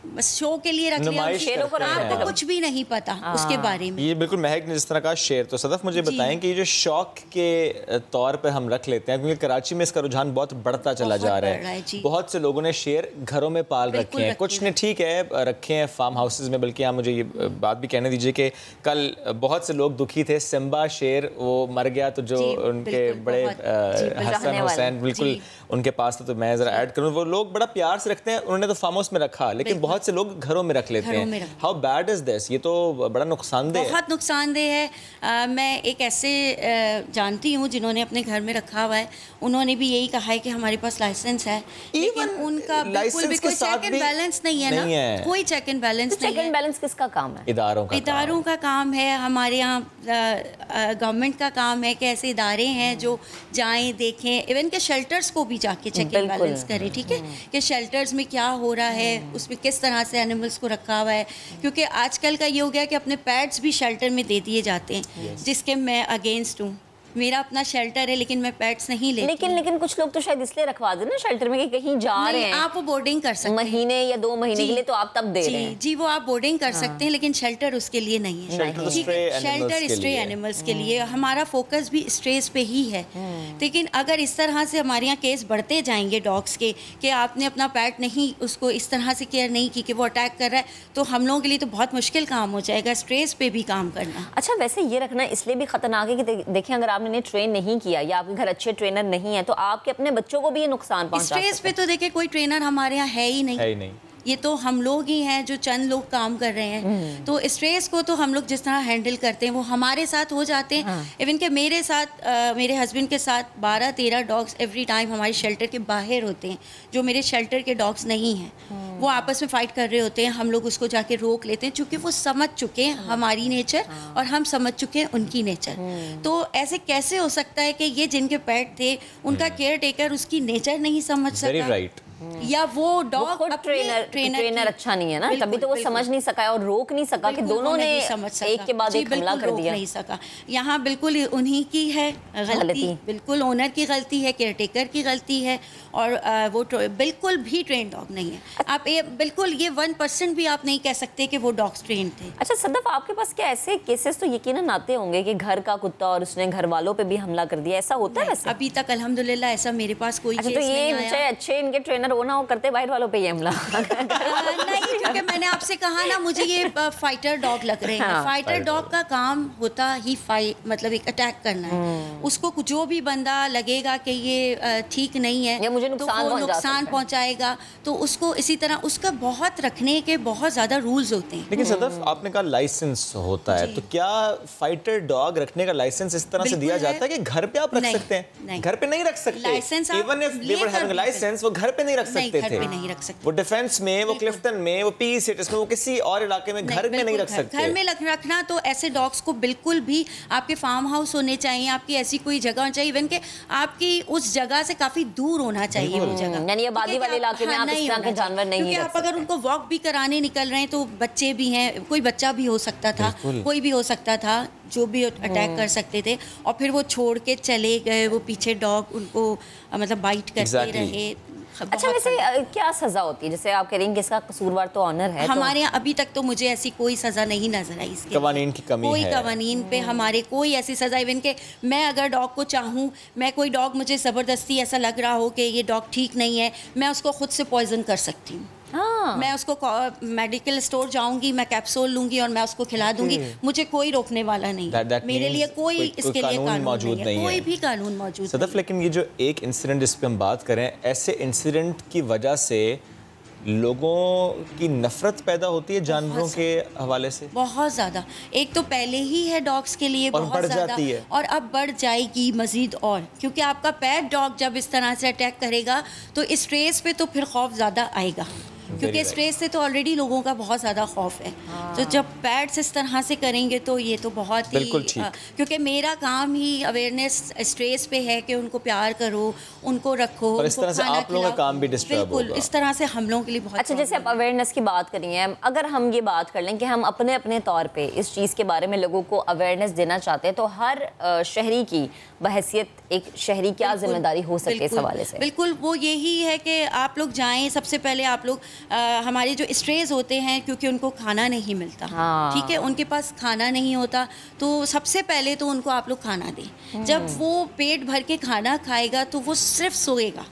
बस शो के लिए रख लिया, शेरों को आपको कुछ भी नहीं पता उसके बारे में। ये बिल्कुल महक ने जिस तरह का शेर, तो सदफ मुझे बताएं कि ये जो शौक के तौर पे हम रख लेते हैं, क्योंकि कराची में इसका रुझान बहुत बढ़ता चला जा रहा है। बहुत से लोगों ने शेर घरों में पाल रखे हैं, कुछ ने ठीक है रखे हैं फार्म हाउसेज में। बल्कि आप मुझे ये बात भी कहने दीजिए कि कल बहुत से लोग दुखी थे, सिम्बा शेर वो मर गया, तो जो उनके बड़े हसन हुसैन बिल्कुल उनके पास था, तो मैं ज़रा ऐड करूँ, वो लोग बड़ा प्यार से रखते हैं। उन्होंने तो फार्म हाउस में रखा, लेकिन बहुत से लोग घरों में रख लेते हैं। How bad is this? ये तो बड़ा नुकसानदेह है। बहुत नुकसानदेह है। मैं एक ऐसे जानती हूँ जिन्होंने अपने घर में रखा हुआ है, उन्होंने भी यही कहा है कि हमारे पास लाइसेंस है, लेकिन उनका बिल्कुल भी कोई चेक एंड बैलेंस नहीं है ना, कोई चेक एंड बैलेंस नहीं है। चेक एंड बैलेंस किसका काम है? इदारों का काम है। हमारे यहाँ गवर्नमेंट का काम है कि ऐसे इदारे हैं जो जाएं, देखें, इवन के शेल्टर्स को भी जाके चेक एंड बैलेंस करें। ठीक है, कि शेल्टर्स में क्या हो रहा है, उसमें किस तरह तरह से एनिमल्स को रखा हुआ है, क्योंकि आजकल का ये हो गया कि अपने पेट्स भी शेल्टर में दे दिए जाते हैं, जिसके मैं अगेंस्ट हूँ। मेरा अपना शेल्टर है लेकिन मैं पेट्स नहीं लेती। लेकिन कुछ लोग तो शायद इसलिए रखवा दें ना शेल्टर में कि कहीं जा रहे हैं, आप वो बोर्डिंग कर सकते हैं महीने या 2 महीने के लिए, तो आप तब दे रहे हैं। जी वो आप बोर्डिंग कर सकते हैं, लेकिन शेल्टर उसके लिए नहीं है। शेल्टर स्ट्रे एनिमल्स के लिए। हमारा फोकस भी स्ट्रेस पे ही है। लेकिन अगर इस तरह से हमारे यहाँ केस बढ़ते जाएंगे डॉग्स के कि आपने अपना पेट नहीं, उसको इस तरह से केयर नहीं की कि वो अटैक कर रहा है, तो हम लोगों के लिए तो बहुत मुश्किल काम हो जाएगा स्ट्रेस पे भी काम करना। अच्छा, वैसे ये रखना इसलिए भी खतरनाक है कि देखिए अगर आपने ट्रेन नहीं किया या आपके घर अच्छे ट्रेनर नहीं है तो आपके अपने बच्चों को भी ये नुकसान पहुंचा सकता है। स्ट्रेस पे तो देखिए कोई ट्रेनर हमारे यहाँ है ही नहीं। ये तो हम लोग ही हैं जो चंद लोग काम कर रहे हैं। तो स्ट्रेस को तो हम लोग जिस तरह हैंडल करते हैं वो हमारे साथ हो जाते हैं। इवन के मेरे साथ मेरे हस्बैंड के साथ 12-13 डॉग्स एवरी टाइम हमारे शेल्टर के बाहर होते हैं, जो मेरे शेल्टर के डॉग्स नहीं हैं। वो आपस में फाइट कर रहे होते हैं, हम लोग उसको जाके रोक लेते हैं, क्योंकि वो समझ चुके हैं हमारी नेचर और हम समझ चुके हैं उनकी नेचर। तो ऐसे कैसे हो सकता है कि ये जिनके पेट थे उनका केयर टेकर उसकी नेचर नहीं समझ सका, या वो डॉग ट्रेनर अच्छा नहीं है ना, तभी तो वो समझ नहीं सका और रोक नहीं सका कि दोनों ने एक के बाद एक हमला कर दिया। नहीं सका। यहाँ बिल्कुल उन्हीं की है गलती, बिल्कुल ओनर की गलती है, केयर टेकर की गलती है, और वो बिल्कुल भी ट्रेन डॉग नहीं है। आप बिल्कुल ये 1% भी आप नहीं कह सकते कि वो डॉग्स ट्रेन थे। अच्छा सदफ, आपके पास क्या ऐसे केसेस तो यकीनन आते होंगे कि घर का कुत्ता और उसने घर वालों पे भी हमला कर दिया, ऐसा होता है वैसे? अभी तक अल्हम्दुलिल्लाह ऐसा मेरे पास कोई केस नहीं आया। तो ये चाहे अच्छे इनके ट्रेनर हो ना हो, करते बाहर वालों पे ही हमला नहीं, क्योंकि मैंने आपसे कहा ना मुझे ये फाइटर डॉग लग रहे हैं। फाइटर डॉग का काम होता ही मतलब एक अटैक करना है। उसको जो भी बंदा लगेगा कि ये ठीक नहीं है, मुझे नुकसान पहुंचाएगा, तो उसको इसी तरह उसका बहुत रखने के बहुत ज्यादा रूल्स होते हैं। लेकिन सदफ, आपने कहा लाइसेंस होता है, तो क्या फाइटर डॉग रखने का लाइसेंस इस तरह से दिया जाता है कि घर पे आप रख सकते हैं? घर पे नहीं रख सकते। लाइसेंस लाइसेंस वो घर पे नहीं रख सकते थे। नहीं रख सकते। वो डिफेंस में, वो क्लिफ्टन में, वो पी सिटीज में, वो किसी और इलाके में घर में नहीं रख सकते। घर में रखना तो ऐसे डॉग्स को बिल्कुल भी आपके फार्म हाउस होने चाहिए, आपकी ऐसी कोई जगह होनी चाहिए, इवन के आपकी उस जगह से काफी दूर होना चाहिए वो जगह, यानी आबादी वाले इलाके में आप इस तरह के जानवर नहीं रख सकते। आप अगर उनको वॉक भी कराने निकल रहे हैं तो बच्चे भी हैं, कोई बच्चा भी हो सकता था, कोई भी हो सकता था जो भी अटैक कर सकते थे, और फिर वो छोड़ के चले गए, वो पीछे डॉग उनको मतलब बाइट करते रहे। अच्छा, वैसे क्या सजा होती है? जैसे आप कह रही हैं कि इसका कसूरवार तो ऑनर है, हमारे यहाँ अभी तक तो मुझे ऐसी कोई सजा नहीं नजर आई। इसके कवानीन की कमी कोई कवानीन पे हमारे कोई ऐसी सजा, इवन के मैं अगर डॉग को चाहूँ, मैं कोई डॉग मुझे ज़बरदस्ती ऐसा लग रहा हो कि ये डॉग ठीक नहीं है, मैं उसको खुद से पॉइजन कर सकती हूँ। मैं उसको मेडिकल स्टोर जाऊंगी, मैं कैप्सूल लूंगी और मैं उसको खिला दूंगी, मुझे कोई रोकने वाला नहीं। मेरे लिए कोई इसके लिए कानून मौजूद नहीं है, कोई भी कानून मौजूद नहीं। सदफ, लेकिन ये जो एक इंसिडेंट जिस पे हम बात करें, ऐसे इंसिडेंट की वजह से लोगों की नफरत पैदा होती है जानवरों के हवाले से बहुत ज़्यादा। एक तो पहले ही है डॉग्स के लिए बहुत ज़्यादा, और अब बढ़ जाएगी मज़ीद, और क्योंकि आपका पेट डॉग जब इस तरह से अटैक करेगा तो स्ट्रेस पे तो फिर खौफ ज़्यादा आएगा, क्योंकि स्ट्रेस से तो ऑलरेडी लोगों का बहुत ज़्यादा खौफ है। तो जब पेट्स इस तरह से करेंगे तो ये तो बहुत ही, क्योंकि मेरा काम ही अवेयरनेस स्ट्रेस पे है कि उनको प्यार करो, उनको रखो, और इस तरह से आप लोगों का काम भी डिस्टर्ब होगा। इस तरह से हम लोगों के लिए बहुत। अच्छा, जैसे आप अवेयरनेस की बात करी है, अगर हम ये बात कर लें कि हम अपने अपने तौर पे इस चीज़ के बारे में लोगों को अवेयरनेस देना चाहते हैं, तो हर शहरी की बहैसियत एक शहरी क्या जिम्मेदारी हो सकती है इस हवाले से? बिल्कुल, वो यही है कि आप लोग जाएँ, सबसे पहले आप लोग हमारे जो स्ट्रेस होते हैं, क्योंकि उनको खाना नहीं मिलता, ठीक है, उनके पास खाना नहीं होता, तो सबसे पहले तो उनको आप लोग खाना दें। जब वो पेट भर के खाना खाएगा तो वो सिर्फ सोएगा।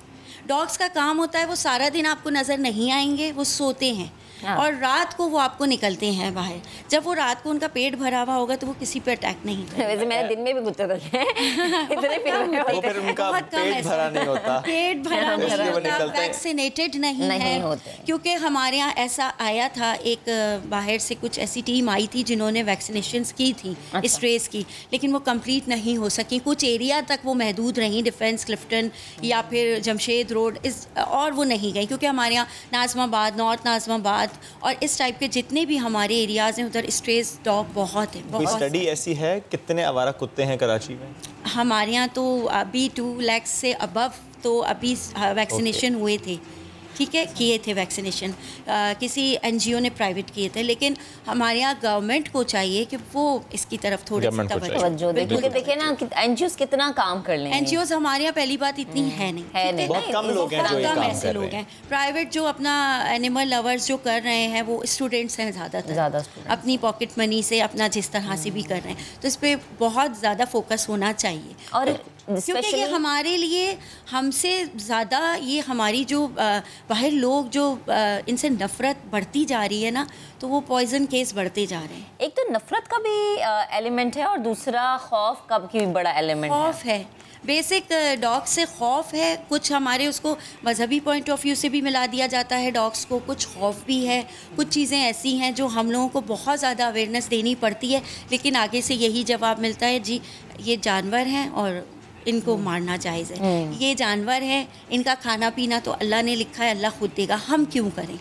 डॉग्स का काम होता है वो सारा दिन आपको नज़र नहीं आएंगे, वो सोते हैं, और रात को वो आपको निकलते हैं बाहर। जब वो रात को उनका पेट भरा हुआ होगा तो वो किसी पे अटैक नहीं करेंगे। वैसे मैंने दिन में भी कुत्ते देखे हैं, इतने फिर उनका पेट भरा नहीं होता, पेट भरा नहीं होता, वैक्सीनेटेड नहीं है, क्योंकि हमारे यहाँ ऐसा आया था, एक बाहर से कुछ ऐसी टीम आई थी जिन्होंने वैक्सीनेशंस की थी स्ट्रेस की, लेकिन वो कंप्लीट नहीं हो सकी। कुछ एरिया तक वो महदूद रहीं, डिफेंस, क्लिफ्टन या फिर जमशेद रोड, और वो नहीं गई, क्योंकि हमारे यहाँ नाज़माबाद, नॉर्थ नाज़माबाद और इस टाइप के जितने भी हमारे एरियाज़ हैं उधर स्ट्रेस डॉग बहुत है। कोई स्टडी ऐसी है कितने आवारा कुत्ते हैं कराची में? हमारे यहाँ तो अभी 2 लाख से अबव तो अभी वैक्सीनेशन हुए थे, ठीक है, किए थे वैक्सीनेशन, किसी NGO ने प्राइवेट किए थे, लेकिन हमारे यहाँ गवर्नमेंट को चाहिए कि वो इसकी तरफ थोड़ी सी तवज्जो दे। क्योंकि देखिए ना NGOs कितना काम कर लेंगे। NGOs हमारे यहाँ पहली बात इतनी है नहीं, बहुत कम लोग हैं जो ये काम कर रहे हैं। प्राइवेट जो अपना एनिमल लवर्स जो कर रहे हैं वो स्टूडेंट्स हैं ज़्यादा अपनी पॉकेट मनी से अपना जिस तरह से भी कर रहे हैं, तो इस पर बहुत ज़्यादा फोकस होना चाहिए। और क्योंकि ये हमारे लिए हमसे ज़्यादा ये हमारी जो बाहर लोग जो इनसे नफ़रत बढ़ती जा रही है ना, तो वो पॉइजन केस बढ़ते जा रहे हैं। एक तो नफ़रत का भी एलिमेंट है और दूसरा खौफ का भी बड़ा एलिमेंट खौफ है। बेसिक डॉग से खौफ है, कुछ हमारे उसको मजहबी पॉइंट ऑफ व्यू से भी मिला दिया जाता है डॉग्स को, कुछ खौफ भी है, कुछ चीज़ें ऐसी हैं जो हम लोगों को बहुत ज़्यादा अवेयरनेस देनी पड़ती है, लेकिन आगे से यही जवाब मिलता है, जी ये जानवर हैं और इनको मारना जायज़ है, ये जानवर है, इनका खाना पीना तो अल्लाह ने लिखा है, अल्लाह खुद देगा, हम क्यों करें।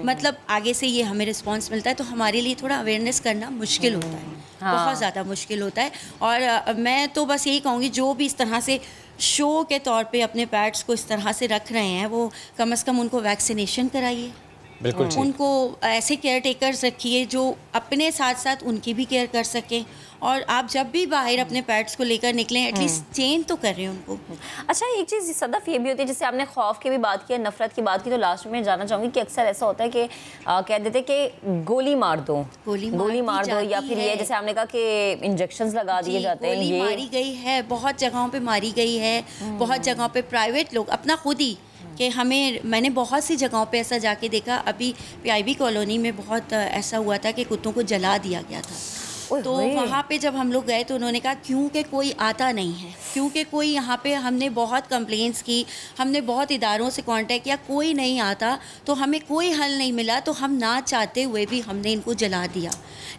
मतलब आगे से ये हमें रिस्पांस मिलता है, तो हमारे लिए थोड़ा अवेयरनेस करना मुश्किल होता है, बहुत ज़्यादा मुश्किल होता है। और मैं तो बस यही कहूँगी, जो भी इस तरह से शो के तौर पे अपने पेट्स को इस तरह से रख रहे हैं, वो कम से कम उनको वैक्सीनेशन कराइए, बिल्कुल उनको ऐसे केयर टेकर्स रखिए जो अपने साथ साथ उनकी भी केयर कर सकें। और आप जब भी बाहर अपने पेट्स को लेकर निकलें, एटलीस्ट चेंज तो कर रहे हैं उनको। अच्छा, एक चीज़ सदफ ये भी होती है, जैसे आपने खौफ की भी बात की, नफ़रत की बात की, तो लास्ट में जानना चाहूँगी कि अक्सर ऐसा होता है कि कह देते कि गोली मार दो, गोली मार दो, या फिर ये जैसे आपने कहा कि इंजेक्शंस लगा दिए जाते हैं। गोली मारी गई है, बहुत जगहों पर मारी गई है, बहुत जगहों पर प्राइवेट लोग अपना खुद ही कि मैंने बहुत सी जगहों पे ऐसा जाके देखा। अभी PIB कॉलोनी में बहुत ऐसा हुआ था कि कुत्तों को जला दिया गया था। तो वहाँ पे जब हम लोग गए तो उन्होंने कहा क्योंकि कोई आता नहीं है, क्योंकि कोई यहाँ पे, हमने बहुत कंप्लेंट्स की, हमने बहुत इदारों से कांटेक्ट किया, कोई नहीं आता, तो हमें कोई हल नहीं मिला, तो हम ना चाहते हुए भी हमने इनको जला दिया,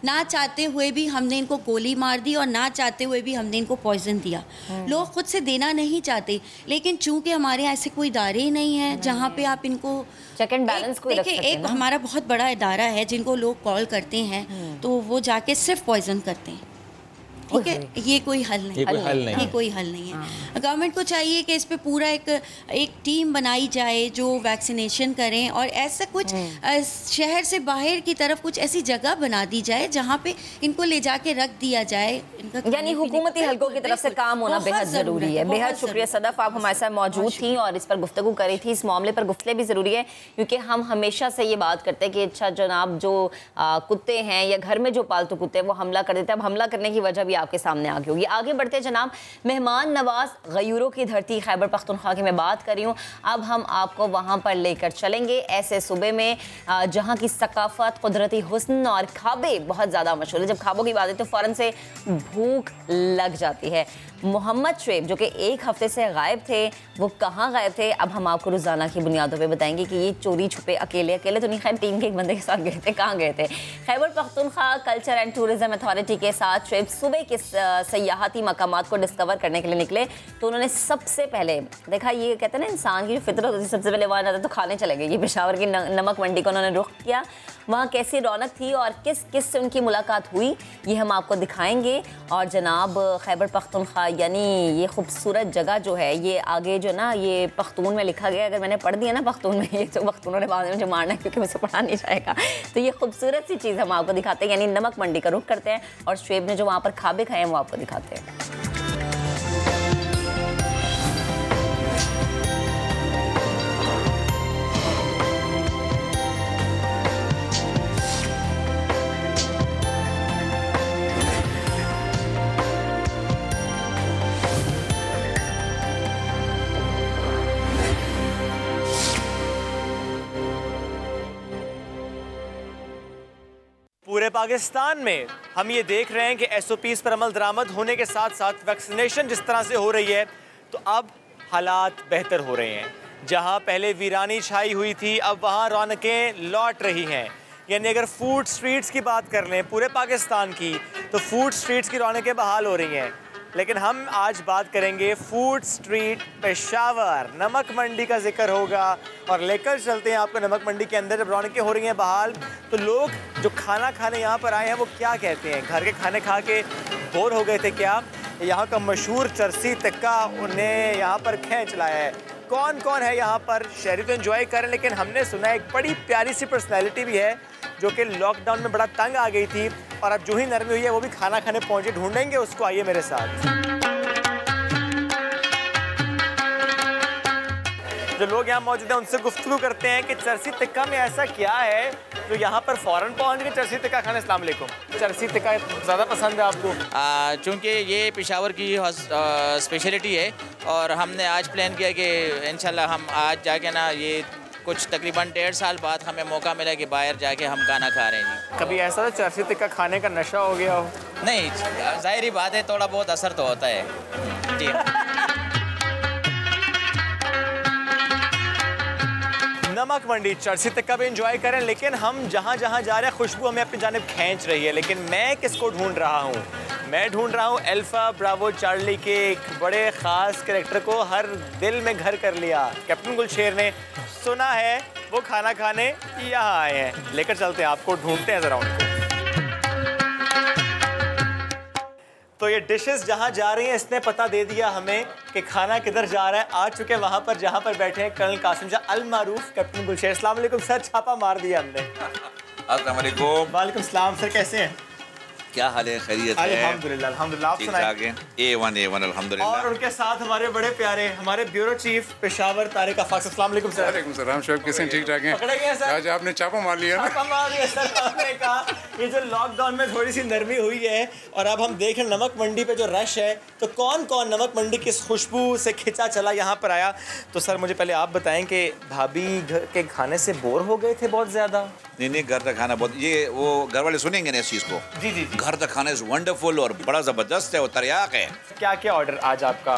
ना चाहते हुए भी हमने इनको गोली मार दी, और ना चाहते हुए भी हमने इनको पॉइजन दिया। लोग खुद से देना नहीं चाहते, लेकिन चूंकि हमारे यहाँ ऐसे कोई इदारे ही नहीं हैं जहाँ पे आप इनको चेक एंड बैलेंस को रख सकते हैं। देखिए, एक हमारा बहुत बड़ा इदारा है जिनको लोग कॉल करते हैं, तो वो जाके सिर्फ पॉइजन करते हैं, ठीक है, ये कोई हल नहीं, ये कोई हल नहीं है। गवर्नमेंट को चाहिए कि इस पे पूरा एक टीम बनाई जाए जो वैक्सीनेशन करें, और ऐसा कुछ शहर से बाहर की तरफ कुछ ऐसी जगह बना दी जाए जहाँ पे इनको ले जाके रख दिया जाए। यानी हुकूमती हलकों की तरफ से काम होना बेहद ज़रूरी है। बेहद शुक्रिया सदफ, आप हमारे साथ मौजूद थी और इस पर गुफ्तगू करी थी। इस मामले पर गुफ्तगू भी ज़रूरी है, क्योंकि हम हमेशा से ये बात करते हैं कि अच्छा जनाब, जो कुत्ते हैं या घर में जो पालतू कुत्ते हैं वो हमला कर देते हैं। अब हमला करने की वजह भी आपके सामने आ गई होगी। आगे बढ़ते जनाब, मेहमान नवाज गयूरों की धरती खैबर पख्तूनख्वा की मैं बात कर रही हूँ। अब हम आपको वहाँ पर लेकर चलेंगे, ऐसे सूबे में जहाँ की सकाफत, कुदरती हुस्न और खाबे बहुत ज़्यादा मशहूर है। जब खाबों की बात है तो फ़ौरन से भूख लग जाती है। मोहम्मद शुएब जो कि एक हफ्ते से गायब थे, वो कहाँ गायब थे, अब हम आपको रोज़ाना की बुनियादों पे बताएंगे कि ये चोरी छुपे अकेले तो नहीं, खैर टीम के एक बंदे के साथ गए थे। कहाँ गए थे? Khyber Pakhtunkhwa culture and tourism authority के साथ शुएब सुबह के सयाहती मकामात को डिस्कवर करने के लिए निकले। तो उन्होंने सबसे पहले देखा, ये कहते हैं ना इंसान की जो फितरत होती है, सबसे पहले वहाँ जाता तो खाने चले गए। ये पेशावर की नमक मंडी को उन्होंने रुख किया, वहाँ कैसी रौनक थी और किस किस से उनकी मुलाकात हुई, ये हम आपको दिखाएंगे। और जनाब, खैबर पख्तूनख्वा यानी ये खूबसूरत जगह जो है, ये आगे जो ना ये पख्तून में लिखा गया, अगर मैंने पढ़ दिया ना पख्तून में, ये तो पख्तूनों ने बाद में मुझे मारना है क्योंकि मुझसे पढ़ा नहीं जाएगा। तो ये खूबसूरत सी चीज़ हम आपको दिखाते हैं, यानी नमक मंडी का रुख करते हैं और शुएब ने जो वहाँ पर खाबे खाए हैं वो आपको दिखाते हैं। पूरे पाकिस्तान में हम ये देख रहे हैं कि SOPs पर अमल दरामद होने के साथ साथ वैक्सीनेशन जिस तरह से हो रही है, तो अब हालात बेहतर हो रहे हैं। जहां पहले वीरानी छाई हुई थी, अब वहां रौनकें लौट रही हैं। यानी अगर फूड स्ट्रीट्स की बात कर लें पूरे पाकिस्तान की, तो फूड स्ट्रीट्स की रौनकें बहाल हो रही हैं। लेकिन हम आज बात करेंगे फूड स्ट्रीट पेशावर, नमक मंडी का जिक्र होगा और लेकर चलते हैं आपको नमक मंडी के अंदर। जब रौनकें हो रही हैं बहाल, तो लोग जो खाना खाने यहाँ पर आए हैं वो क्या कहते हैं? घर के खाने खा के बोर हो गए थे क्या? यहाँ का मशहूर चरसी टिक्का उन्हें यहाँ पर खींच लाया है। कौन कौन है यहाँ पर? शहरी तो एंजॉय कर रहे हैं, लेकिन हमने सुना है एक बड़ी प्यारी सी पर्सनैलिटी भी है जो कि लॉकडाउन में बड़ा तंग आ गई थी और अब जो ही नरमी हुई है वो भी खाना खाने पहुँचे। ढूंढेंगे उसको, आइए मेरे साथ। जो लोग यहाँ मौजूद हैं उनसे गुफ्तगू करते हैं कि चरसी टिक्का में ऐसा क्या है जो यहाँ पर फ़ौरन पहुँच गए चरसी टिक्का खाने। अस्सलाम वालेकुम। चरसी टिक्का ज़्यादा पसंद है आपको? चूँकि ये पेशावर की स्पेशलिटी है और हमने आज प्लान किया कि इंशाल्लाह हम आज जाके ना ये कुछ तकरीबन 1.5 साल बाद हमें मौका मिला कि बाहर जाके हम खाना खा रहे हैं। कभी ऐसा चरसी टिक्का खाने का नशा हो गया हो? नहीं, ज़ाहिरी बात है थोड़ा बहुत असर तो होता है जी। नमक मंडी चरसी टिक्का भी एंजॉय करें, लेकिन हम जहाँ जहाँ जा रहे हैं खुशबू हमें अपनी जानिब खींच रही है। लेकिन मैं किसको ढूंढ रहा हूँ? मैं ढूंढ रहा हूँ अल्फा ब्रावो चार्ली के एक बड़े ख़ास कैरेक्टर को हर दिल में घर कर लिया। कैप्टन गुलशेर ने सुना है वो खाना खाने यहाँ आए हैं। लेकर चलते हैं आपको, ढूंढते हैं ज़रा उनको। तो ये डिशेस जहाँ जा रही हैं इसने पता दे दिया हमें कि खाना किधर जा रहा है। आ चुके हैं वहाँ पर जहाँ पर बैठे हैं कर्नल कासिम शाह अल मारूफ कैप्टन गुलशेर। अस्सलाम वालेकुम सर, छापा मार दिया हमने। अस्सलाम वालेकुम। वालेकुम सलाम सर, कैसे हैं? क्या हाल है? खैरियत है? अल्हम्दुलिल्लाह अल्हम्दुलिल्लाह। आप सुनाइए। A1 अल्हम्दुलिल्लाह। और उनके साथ हमारे बड़े प्यारे हमारे ब्यूरो चीफ पेशावर तारिक आफाक। अस्सलाम वालेकुम सर। वालेकुम सलाम। शोएब कैसे हैं? ठीक ठाक हैं? पकड़े गए सर? आज आपने छापा मार लिया। छापा मार लिया सर। हमने कहा ये जो लॉकडाउन में थोड़ी सी नरमी हुई है और अब हम देख रहे नमक मंडी पे जो रश है, तो कौन कौन नमक मंडी की खुशबू से खिंचा चला यहाँ पर आया। तो सर मुझे पहले आप बताएं कि भाभी घर के खाने से बोर हो गए थे बहुत ज़्यादा? नहीं, घर का खाना बहुत, ये वो घर वाले सुनेंगे ना इस चीज़ को। जी जी। घर का खाना इज वंडरफुल और बड़ा ज़बरदस्त है, वो तरियाक है। क्या क्या ऑर्डर आज आपका?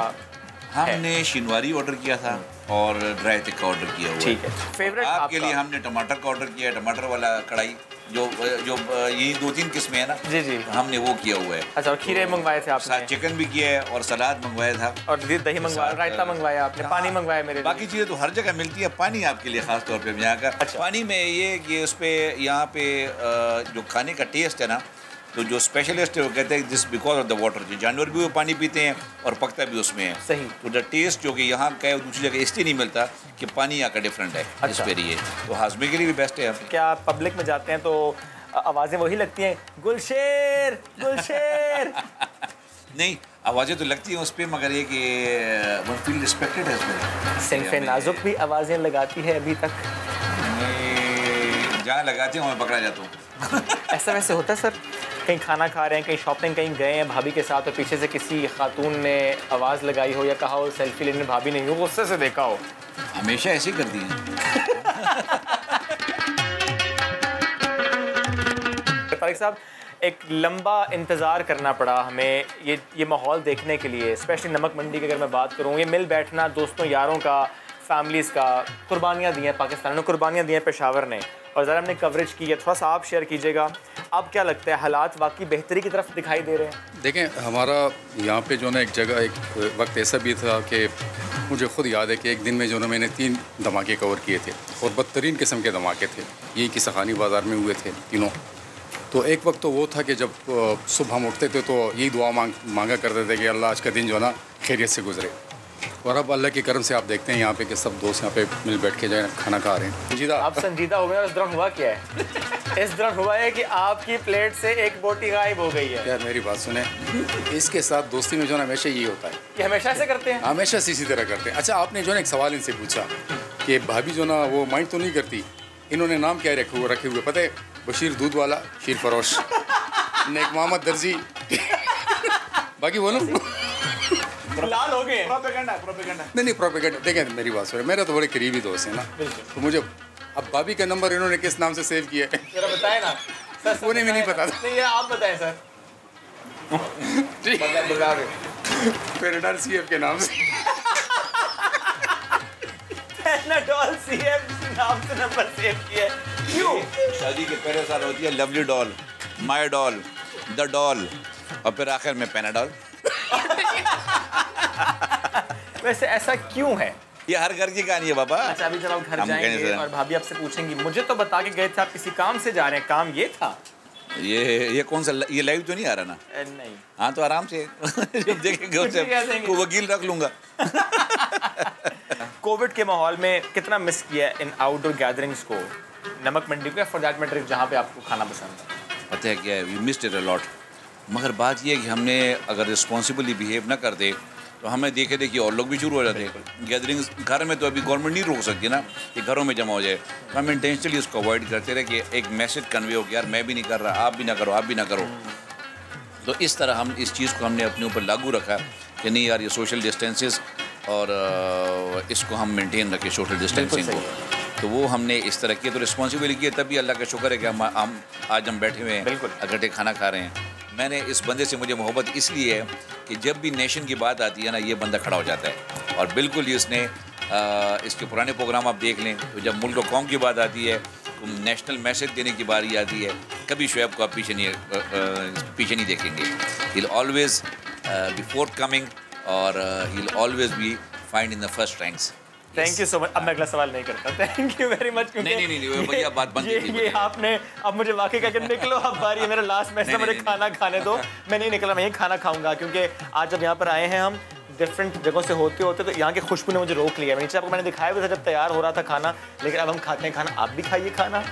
हमने शिनवारी ऑर्डर किया था और ड्राई टिक्का ऑर्डर किया हुआ। ठीक है। फेवरेट आपके लिए हमने टमाटर का ऑर्डर किया है, टमाटर वाला कढ़ाई जो ये 2-3 किस्में है ना। जी जी। हमने वो किया हुआ है। अच्छा, और खीरे मंगवाए थे आपने? साथ चिकन भी किया है और सलाद मंगवाया था और दही मंगवाया, रायता मंगवाया आपने, पानी मंगवाया मेरे। बाकी चीज़ें तो हर जगह मिलती है, पानी आपके लिए खास तौर पे यहाँ का। अच्छा। पानी में ये उस पर यहाँ पे जो खाने का टेस्ट है ना, तो जो स्पेशलिस्ट है वो कहते हैं this because of the water. जो जानवर भी वो पानी पीते हैं और पकता भी उसमें है। सही। तो द टेस्ट जो कि यहाँ का है दूसरी जगह इसलिए नहीं मिलता कि पानी यहाँ का डिफरेंट है। अच्छा। इस पर ये तो हाजमे के लिए भी बेस्ट है। क्या पब्लिक में जाते हैं तो आवाज़ें वही लगती हैं, गुलशेर गुलशेर? नहीं, आवाज़ें तो लगती हैं उस पर, मगर ये कि वन फील रिस्पेक्टेड है उसमें। सिनफ़े नाजुक भी आवाज़ें लगाती है अभी तक? जहाँ लगाती हूँ मैं पकड़ा जाता हूँ। ऐसा वैसे होता है सर? कहीं खाना खा रहे हैं, कहीं शॉपिंग कहीं गए हैं भाभी के साथ और पीछे से किसी खातून ने आवाज़ लगाई हो या कहा हो सेल्फी लेने, भाभी नहीं हो, गुस्से से देखा हो? हमेशा ऐसे ही करती हैं। तारिक साहब, एक लंबा इंतज़ार करना पड़ा हमें ये माहौल देखने के लिए, स्पेशली नमक मंडी की अगर मैं बात करूँ, ये मिल बैठना दोस्तों यारों का, फैमिलीज़ का, कुर्बानियाँ दी हैं पाकिस्तान ने, कुर्बानियाँ दी हैं पेशावर ने, और ज़रा हमने कवरेज की है। थोड़ा सा आप शेयर कीजिएगा, अब क्या लगता है हालात वाकई बेहतरी की तरफ दिखाई दे रहे हैं? देखें, हमारा यहाँ पे जो ना एक जगह एक वक्त ऐसा भी था कि मुझे खुद याद है कि एक दिन में जो ना मैंने 3 धमाके कवर किए थे और बदतरीन किस्म के धमाके थे। यही कि सखानी बाज़ार में हुए थे तीनों। तो एक वक्त तो वो था कि जब सुबह हम उठते थे तो यही दुआ मांगा करते थे कि अल्लाह आज का दिन जो ना खैरियत से गुजरे। और अब अल्लाह के करम से आप देखते हैं यहाँ पे कि सब दोस्त यहाँ पे मिल बैठ के जो है खाना खा रहे हैं। संजीदा, आप संजीदा हो गए। और इस दौरान हुआ क्या है? इस दौरान हुआ है कि आपकी प्लेट से एक बोटी गायब हो गई है। यार मेरी बात सुने, इसके साथ दोस्ती में जो है हमेशा यही होता है कि हमेशा ऐसे करते हैं, हमेशा इसी तरह करते हैं। अच्छा, आपने जो है एक सवाल इनसे पूछा कि भाभी जो ना वो माइंड तो नहीं करती, इन्होंने नाम क्या रखे हुए पता है? बशीर दूध वाला, शीर फरोश, नेक मोहम्मद दर्जी। बाकी बोलो लाल हो गए। प्रोपेगेंडा नहीं प्रोपेगेंडा। देखें मेरी बात सुने, मेरा तो बड़े करीबी दोस्त है ना, तो मुझे अब भाभी का नंबर इन्होंने किस नाम से सेव किया है जरा बताएं ना सर। उन्हें भी नहीं पता था। नहीं, आप बताएं सर। पेराडॉल सीएफ के नाम से। पेराडॉल सीएफ नाम से नंबर सेव किया है। क्यों? शादी के पहले साल होती है lovely doll, my doll, the doll और फिर आखिर में पेनाडॉल। वैसे ऐसा क्यों है? ये हर घर की कहानी है बाबा। अच्छा, अभी जब आप घर जाएंगे और भाभी आपसे पूछेंगी, मुझे तो बता के गए थे आप किसी काम से जा रहे हैं, काम ये था? ये कौन सा, ये लाइव तो नहीं आ रहा ना? नहीं। हाँ तो आराम से जब देखेंगे उससे को वकील रख लूँगा। कोविड के माहौल में कितना मिस किया इन आउटडोर गैदरिंग्स को, नमक मंडी को, या फॉर दैट मैटर जहाँ पे आपको खाना पसंद है? पता है क्या है, we missed it a lot. मगर बात ये है कि हमने अगर रिस्पॉन्सिबली बिहेव ना करते तो हमें देखे देखिए और लोग भी शुरू हो जाते हैं। गैदरिंग्स घर में तो अभी गवर्नमेंट नहीं रोक सकती ना कि घरों में जमा हो जाए, तो हम इंटेंशनली उसको अवॉइड करते रहे कि एक मैसेज कन्वे हो कि यार मैं भी नहीं कर रहा, आप भी ना करो, आप भी ना करो। तो इस तरह हम इस चीज़ को हमने अपने ऊपर लागू रखा कि नहीं यार ये सोशल डिस्टेंसेस और इसको हम मेंटेन रखें, सोशल डिस्टेंसिंग को। तो वो हमने इस तरह किया, तो रिस्पॉन्सिबिलिटी है, तभी अल्लाह का शुक्र है कि हम आज हम बैठे हुए हैं, इकट्ठे खाना खा रहे हैं। मैंने इस बंदे से मुझे मोहब्बत इसलिए है कि जब भी नेशन की बात आती है ना, ये बंदा खड़ा हो जाता है। और बिल्कुल ही उसने इसके पुराने प्रोग्राम आप देख लें तो जब मुल्क और कौम की बात आती है तो नेशनल मैसेज देने की बारी आती है, कभी शुएब को आप पीछे नहीं देखेंगे। He will always be forthcoming और he will always be find in the first ranks. Thank you so much. अब मैं अगला सवाल नहीं करता, थैंक यू वेरी मच। नहीं भैया बात बंद ये आपने अब मुझे वाकई कहकर निकलो, अब बारी है, मेरा लास्ट मैच है, मुझे खाना खाने दो। मैं नहीं निकला, मैं यही खाना खाऊंगा, क्योंकि आज जब यहाँ पर आए हैं हम डिफरेंट जगहों से होते होते तो यहाँ की खुशबू ने मुझे रोक लिया। नीचे आपको मैंने दिखाया भी था जब तैयार हो रहा था खाना, लेकिन अब हम खाते हैं खाना, आप भी खाइए खाना।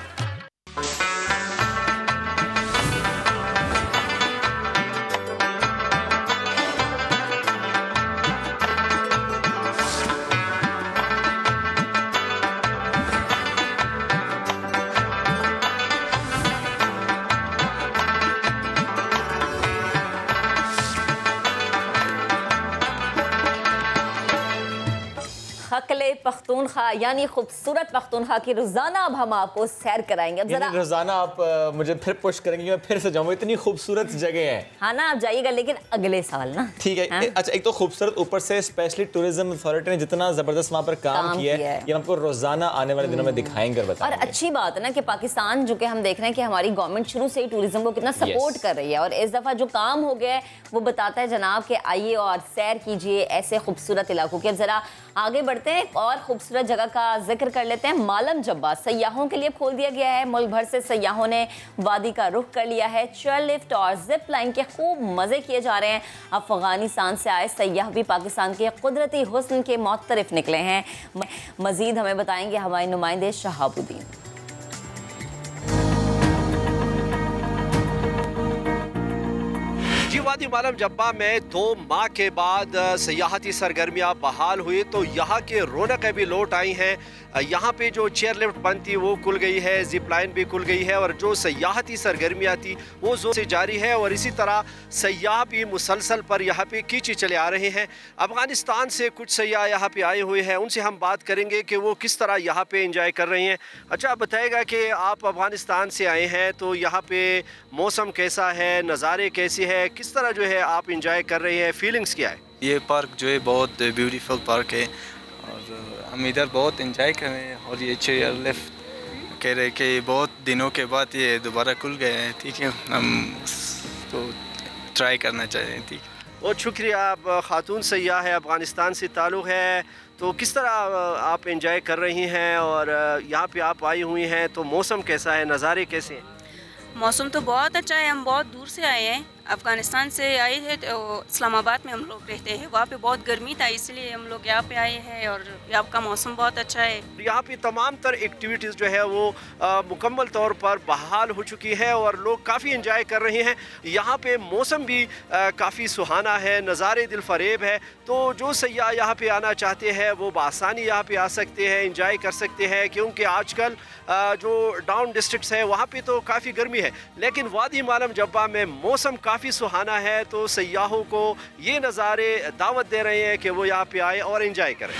हकले पख्तूनख्वा यानी खूबसूरत पख्तूनख्वा की रोजाना अब हम आपको सैर कराएंगे। अब जरा रोजाना आप मुझे फिर पुश करेंगे, मैं फिर से जाऊंगा, इतनी खूबसूरत जगह है। हाँ ना, आप जाइएगा लेकिन अगले साल ना। ठीक है। अच्छा, एक तो खूबसूरत, ऊपर से स्पेशली टूरिज्म अथॉरिटी ने जितना जबरदस्त वहाँ पर काम किया है, ये हमको रोजाना आने वाले दिनों में दिखाएंगे और बताएंगे। और अच्छी बात है ना कि पाकिस्तान, जो कि हम देख रहे हैं कि हमारी गवर्नमेंट शुरू से ही टूरिज्म को कितना सपोर्ट कर रही है, और इस दफा जो काम हो गया है वो बताता है जनाब कि आइए और सैर कीजिए ऐसे खूबसूरत इलाकों की। अब जरा आगे बढ़ते हैं और खूबसूरत जगह का जिक्र कर लेते हैं। मालम जब्बा सयाहों के लिए खोल दिया गया है। मुल्क भर से सयाहों ने वादी का रुख कर लिया है। चेयर लिफ्ट और जिप लाइन के खूब मजे किए जा रहे हैं। अफगानिस्तान से आए सयाह भी पाकिस्तान के कुदरती हुस्न के मुअत्तरिफ निकले हैं। मजीद हमें बताएंगे हमारे नुमाइंदे शहाबुद्दीन। वादी मालम जब्बा में 2 माह के बाद सयाहती सरगर्मियाँ बहाल हुई तो यहाँ के रौनकें भी लौट आई हैं। यहाँ पे जो चेयर लिफ्ट बंद थी वो खुल गई है, जिप लाइन भी खुल गई है, और जो सयाहती सरगर्मियाँ थी वो जोर से जारी है। और इसी तरह सयाह भी मुसलसल पर यहाँ पे खींचे चले आ रहे हैं। अफगानिस्तान से कुछ सयाह यहाँ पे आए हुए हैं, उनसे हम बात करेंगे कि वो किस तरह यहाँ पे एंजॉय कर रहे हैं। अच्छा, आप बताएगा कि आप अफगानिस्तान से आए हैं तो यहाँ पे मौसम कैसा है, नज़ारे कैसे हैं, किस तरह जो है आप एंजॉय कर रहे हैं, फीलिंग्स क्या है? ये पार्क जो है बहुत ब्यूटीफुल पार्क है और हम इधर बहुत एंजॉय कर रहे हैं। और ये चेयर लिफ्ट कह रहे कि बहुत दिनों के बाद ये दोबारा खुल गए हैं। ठीक है, हम तो ट्राई करना चाह रहे हैं। ठीक है, बहुत शुक्रिया। आप खातून सयाह है, अफ़गानिस्तान से ताल्लुक़ है, तो किस तरह आप एंजॉय कर रही हैं और यहाँ पे आप आई हुई हैं तो मौसम कैसा है, नज़ारे कैसे हैं? मौसम तो बहुत अच्छा है। हम बहुत दूर से आए हैं, अफ़गानिस्तान से आए हैं, तो इस्लामाबाद में हम लोग रहते हैं। वहाँ पे बहुत गर्मी था, इसलिए हम लोग यहाँ पे आए हैं और यहाँ का मौसम बहुत अच्छा है। यहाँ पे तमाम तर एक्टिविटीज़ जो है वो मुकम्मल तौर पर बहाल हो चुकी है और लोग काफ़ी एंजॉय कर रहे हैं। यहाँ पे मौसम भी काफ़ी सुहाना है, नज़ारे दिल फरेब है। तो जो सयाह यहाँ पे आना चाहते हैं वो बआसानी यहाँ पे आ सकते हैं, एंजॉय कर सकते हैं, क्योंकि आजकल जो डाउन डिस्ट्रिक्ट्स है वहाँ पे तो काफ़ी गर्मी है, लेकिन वादी मालम जब्बा में मौसम काफ़ी सुहाना है। तो सयाहों को ये नज़ारे दावत दे रहे हैं कि वो यहाँ पे आए और एंजॉय करें।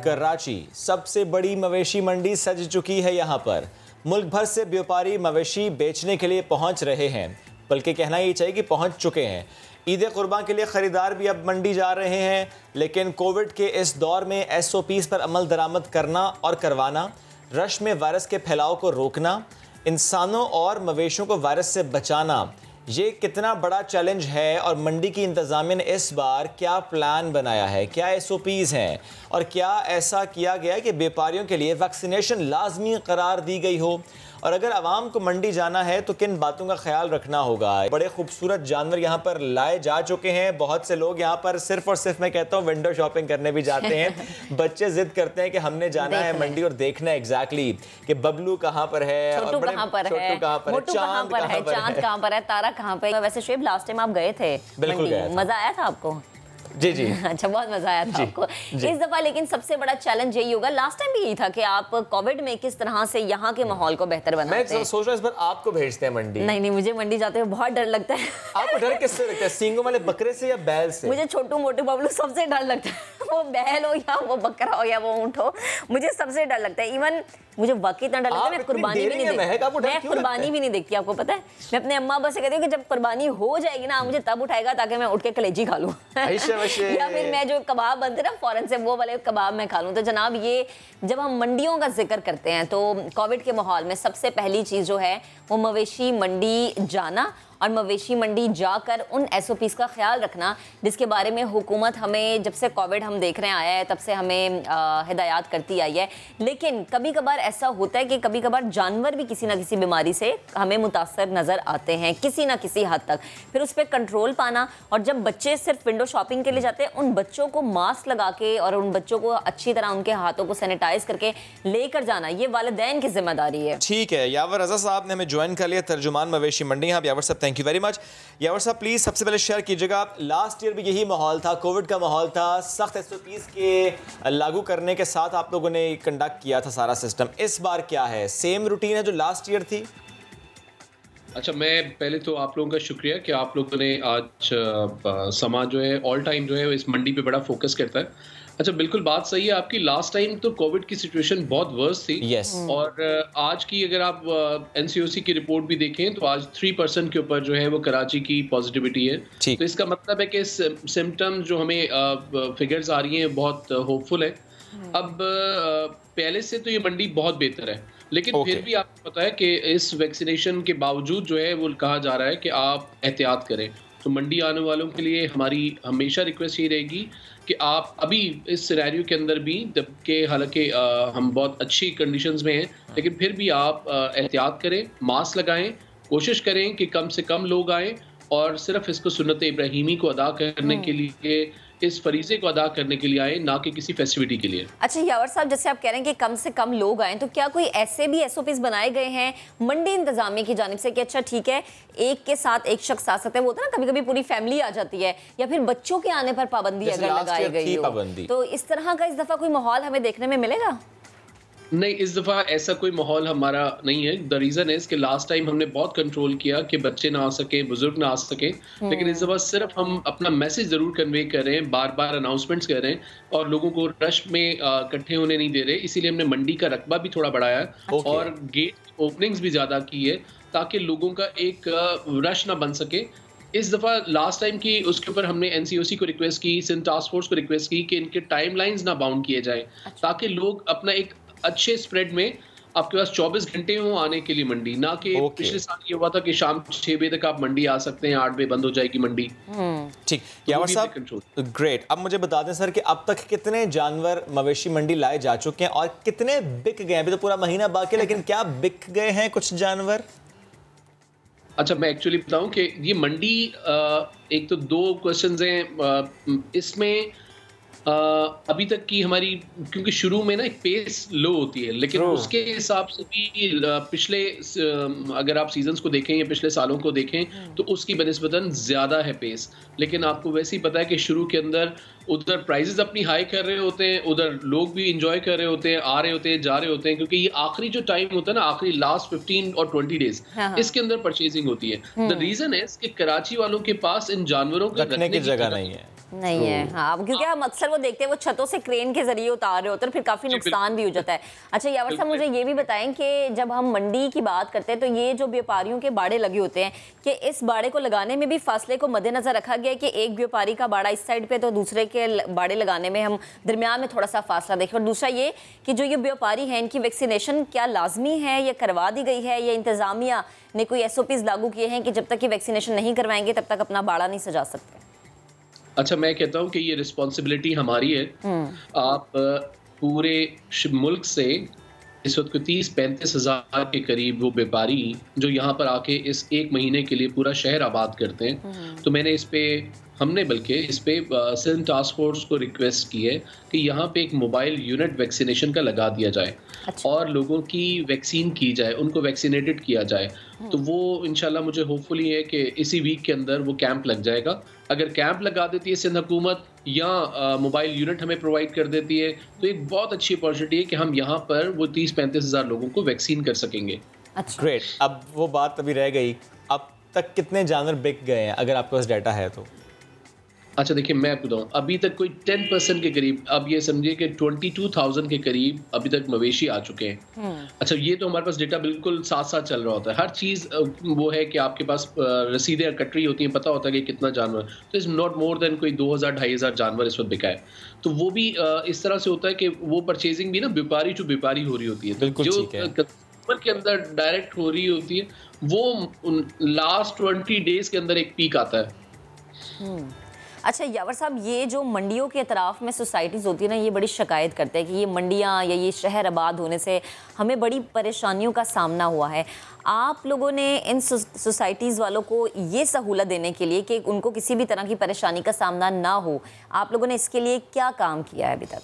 कराची सबसे बड़ी मवेशी मंडी सज चुकी है। यहाँ पर मुल्क भर से व्यापारी मवेशी बेचने के लिए पहुंच रहे हैं, बल्कि कहना ही चाहिए कि पहुंच चुके हैं। ईद कुर्बान के लिए ख़रीदार भी अब मंडी जा रहे हैं, लेकिन कोविड के इस दौर में SOPs पर अमल दरामद करना और करवाना, रश में वायरस के फैलाव को रोकना, इंसानों और मवेशियों को वायरस से बचाना, ये कितना बड़ा चैलेंज है और मंडी की इंतजामिया ने इस बार क्या प्लान बनाया है, क्या SOPs हैं और क्या ऐसा किया गया है कि व्यापारियों के लिए वैक्सीनेशन लाजमी करार दी गई हो, और अगर आवाम को मंडी जाना है तो किन बातों का ख्याल रखना होगा। बड़े खूबसूरत जानवर यहाँ पर लाए जा चुके हैं। बहुत से लोग यहाँ पर सिर्फ और सिर्फ मैं कहता हूँ विंडो शॉपिंग करने भी जाते हैं। बच्चे जिद करते हैं कि हमने जाना है मंडी और देखना है एग्जैक्टली कि बबलू कहाँ पर है, छोटू कहाँ पर है, मोटू कहाँ पर है, चांद कहाँ पर है, तारा कहाँ पर है। वैसे शुएब लास्ट टाइम आप गए थे, बिल्कुल गए थे। मजा आया था आपको? जी जी अच्छा, बहुत मजा आया था आपको इस दफा। लेकिन सबसे बड़ा चैलेंज यही होगा, लास्ट टाइम भी यही था कि आप कोविड में किस तरह से यहाँ के माहौल को बेहतर बनाते हैं। मैं सोच रहा हूँ इस बार आपको भेजते हैं मंडी। नहीं, मुझे मंडी जाते हुए बहुत डर लगता है। आपको डर किससे लगता है, सींगों वाले बकरे से या बैल से? मुझे छोटू मोटू बबलू सबसे डर लगता है, वो बैल हो या वो बकरा हो या वो ऊंट हो, मुझे सबसे डर लगता है। इवन मुझे वाकई इतना डर लगता है, मैं कुर्बानी भी नहीं देखती। मैं कुर्बानी भी नहीं देखती, आपको पता है। मैं अपने अम्मा अब्बा से कहती हूँ कि जब कुर्बानी हो जाएगी ना, मुझे तब उठाएगा ताकि मैं उठ के कलेजी खा लूँ या फिर मैं जो कबाब बनते ना फौरन से, वो वाले कबाब मैं खा लूँ। तो जनाब, ये जब हम मंडियों का जिक्र करते हैं तो कोविड के माहौल में सबसे पहली चीज़ जो है वो मवेशी मंडी जाना और मवेशी मंडी जाकर उन SOPs का ख्याल रखना जिसके बारे में हुकूमत हमें जब से कोविड हम देख रहे हैं आया है तब से हमें हिदायत करती आई है। लेकिन कभी कभार ऐसा होता है कि कभी कभार जानवर भी किसी ना किसी बीमारी से हमें मुतासर नज़र आते हैं किसी ना किसी हद तक, फिर उस पर कंट्रोल पाना। और जब बच्चे सिर्फ विंडो शॉपिंग के लिए जाते हैं, उन बच्चों को मास्क लगा के और उन बच्चों को अच्छी तरह उनके हाथों को सैनिटाइज करके लेकर जाना, ये वालिदैन की जिम्मेदारी है। ठीक है, यावर रजा साहब ने हमें ज्वाइन कर लिया, तर्जुमान मवेशी मंडी। यहाँ यावर साहब, थैंक यू वेरी मच। यावर साहब, प्लीज सबसे पहले शेयर कीजिएगा, लास्ट ईयर भी यही माहौल था, कोविड का माहौल था, सख्त SOPs के लागू करने के साथ आप लोगों ने कंडक्ट किया था सारा सिस्टम। इस बार क्या है, सेम रूटीन है जो लास्ट ईयर थी? अच्छा, मैं पहले तो आप लोगों का शुक्रिया कि आप लोगों ने आज समाज जो है ऑल टाइम जो है इस मंडी पे बड़ा फोकस करता है। अच्छा, बिल्कुल बात सही है आपकी। लास्ट टाइम तो कोविड की सिचुएशन बहुत वर्स थी। और आज की अगर आप NCOC की रिपोर्ट भी देखें तो आज 3% के ऊपर जो है वो कराची की पॉजिटिविटी है। तो इसका मतलब है कि सिम्टम जो हमें फिगर्स आ रही हैं बहुत होपफुल है। अब पहले से तो ये मंडी बहुत बेहतर है, लेकिन फिर भी आपको पता है कि इस वैक्सीनेशन के बावजूद जो है वो कहा जा रहा है कि आप एहतियात करें। तो मंडी आने वालों के लिए हमारी हमेशा रिक्वेस्ट ये रहेगी कि आप अभी इस सिनेरियो के अंदर भी, जबकि हालांकि हम बहुत अच्छी कंडीशंस में हैं, लेकिन फिर भी आप एहतियात करें, मास्क लगाएं, कोशिश करें कि कम से कम लोग आएँ और सिर्फ इसको सुन्नत इब्राहिमी को अदा करने के लिए, इस फरीजे को अदा करने के लिए आए, ना कि किसी फेस्टिविटी के लिए। अच्छा यावर साहब, जैसे आप कह रहे हैं कि कम से कम लोग आएँ, तो क्या कोई ऐसे भी SOPs बनाए गए हैं मंडी इंतजामिया की जानिब से कि अच्छा ठीक है, एक के साथ एक शख्स आ सकता है, वो होता है ना कभी कभी पूरी फैमिली आ जाती है, या फिर बच्चों के आने पर पाबंदी अगर लगाई गई हो, तो इस तरह का इस दफा कोई माहौल हमें देखने में मिलेगा? नहीं, इस दफ़ा ऐसा कोई माहौल हमारा नहीं है। द रीज़न इज़ कि लास्ट टाइम हमने बहुत कंट्रोल किया कि बच्चे ना आ सकें, बुजुर्ग ना आ सकें, लेकिन इस दफ़ा सिर्फ हम अपना मैसेज ज़रूर कन्वे कर रहे हैं, बार बार अनाउंसमेंट्स कर रहे हैं और लोगों को रश में इकट्ठे होने नहीं दे रहे। इसीलिए हमने मंडी का रकबा भी थोड़ा बढ़ाया है और गेट ओपनिंग्स भी ज़्यादा की है ताकि लोगों का एक रश ना बन सके। इस दफ़ा लास्ट टाइम की उसके ऊपर हमने NCOC को रिक्वेस्ट की, सिंध टास्क फोर्स को रिक्वेस्ट की कि इनके टाइमलाइंस ना बाउंड किए जाएं ताकि लोग अपना एक अच्छे स्प्रेड में आपके पास 24 घंटे हो आने के लिए मंडी, ना कि पिछले साल ये हुआ था कि शाम 6 बजे तक आप मंडी आ सकते हैं, 8 बजे बंद हो जाएगी मंडी। ठीक, यावर साहब ग्रेट। अब मुझे बता दें सर कि अब तक कितने जानवर मवेशी मंडी लाए जा चुके हैं और कितने बिक गए? अभी तो पूरा महीना बाकी है, लेकिन क्या बिक गए हैं कुछ जानवर? अच्छा, मैं एक्चुअली बताऊं कि ये मंडी एक तो 2 क्वेश्चंस हैं इसमें। अभी तक की हमारी, क्योंकि शुरू में ना एक पेस लो होती है, लेकिन उसके हिसाब से भी पिछले अगर आप सीजन्स को देखें या पिछले सालों को देखें तो उसकी बनिस्बतन ज़्यादा है पेस। लेकिन आपको वैसे ही पता है कि शुरू के अंदर उधर प्राइजेस अपनी हाई कर रहे होते हैं, उधर लोग भी इंजॉय कर रहे होते हैं, आ रहे होते हैं, जा रहे होते हैं, क्योंकि ये आखिरी जो टाइम होता है ना, आखिरी लास्ट 15 और 20 डेज, इसके अंदर परचेजिंग होती है। द रीज़न है कि कराची वालों के पास इन जानवरों को रखने की जगह नहीं है। नहीं है। हाँ, क्योंकि हम अक्सर वो देखते हैं वो छतों से क्रेन के जरिए उतार रहे होते हैं, फिर काफ़ी नुकसान भी हो जाता है। अच्छा यावर साहब, मुझे ये भी बताएं कि जब हम मंडी की बात करते हैं तो ये जो व्यापारियों के बाड़े लगे होते हैं, कि इस बाड़े को लगाने में भी फासले को मद्देनजर रखा गया है कि एक व्यापारी का बाड़ा इस साइड पे तो दूसरे के बाड़े लगाने में हम दरमियान में थोड़ा सा फासला देखें। और दूसरा ये कि जो ये व्यापारी हैं इनकी वैक्सीनेशन क्या लाजमी है, या करवा दी गई है, या इंतज़ामिया ने कोई SOPs लागू किए हैं कि जब तक कि वैक्सीनेशन नहीं करवाएंगे तब तक अपना बाड़ा नहीं सजा सकते? अच्छा, मैं कहता हूँ कि ये रिस्पॉन्सिबिलिटी हमारी है। आप पूरे मुल्क से इस वक्त 30-35 हज़ार के करीब वो व्यापारी जो यहाँ पर आके इस 1 महीने के लिए पूरा शहर आबाद करते हैं, तो हमने बल्कि इस पे सिंध टास्क फोर्स को रिक्वेस्ट की है कि यहाँ पे एक मोबाइल यूनिट वैक्सीनेशन का लगा दिया जाए। अच्छा। और लोगों की वैक्सीन की जाए, उनको वैक्सीनेटेड किया जाए। तो वो इंशाल्लाह मुझे होपफुली है कि इसी वीक के अंदर वो कैंप लग जाएगा। अगर कैंप लगा देती है सिंध हुकूमत या मोबाइल यूनिट हमें प्रोवाइड कर देती है, तो एक बहुत अच्छी अपॉर्चुनिटी है कि हम यहाँ पर वो 30-35 हज़ार लोगों को वैक्सीन कर सकेंगे। अच्छा, ग्रेट। अब वो बात अभी रह गई, अब तक कितने जानवर बिक गए हैं, अगर आपके पास डाटा है तो? अच्छा देखिए, मैं बताऊँ, अभी तक कोई 10% के करीब, अब ये समझिए कि 22,000 के करीब अभी तक मवेशी आ चुके हैं। अच्छा, ये तो हमारे पास डेटा बिल्कुल साथ साथ चल रहा होता है। हर चीज़ वो है कि आपके पास रसीदें कटरी होती हैं, पता होता है कि कितना जानवर, तो इज़ नॉट मोर देन कोई 2,000-2,500 जानवर इस वक्त बिका है। तो वो भी इस तरह से होता है कि वो परचेजिंग भी ना व्यापारी टू व्यापारी हो रही होती है, जो कंज्यूमर के अंदर डायरेक्ट हो रही होती है, वो लास्ट 20 डेज के अंदर एक पीक आता है। अच्छा यावर साहब, ये जो मंडियों के अतराफ में सोसाइटीज़ होती है ना, ये बड़ी शिकायत करते हैं कि ये मंडियाँ या ये शहर आबाद होने से हमें बड़ी परेशानियों का सामना हुआ है। आप लोगों ने इन सोसाइटीज़ वालों को ये सहूलत देने के लिए कि उनको किसी भी तरह की परेशानी का सामना ना हो, आप लोगों ने इसके लिए क्या काम किया है अभी तक?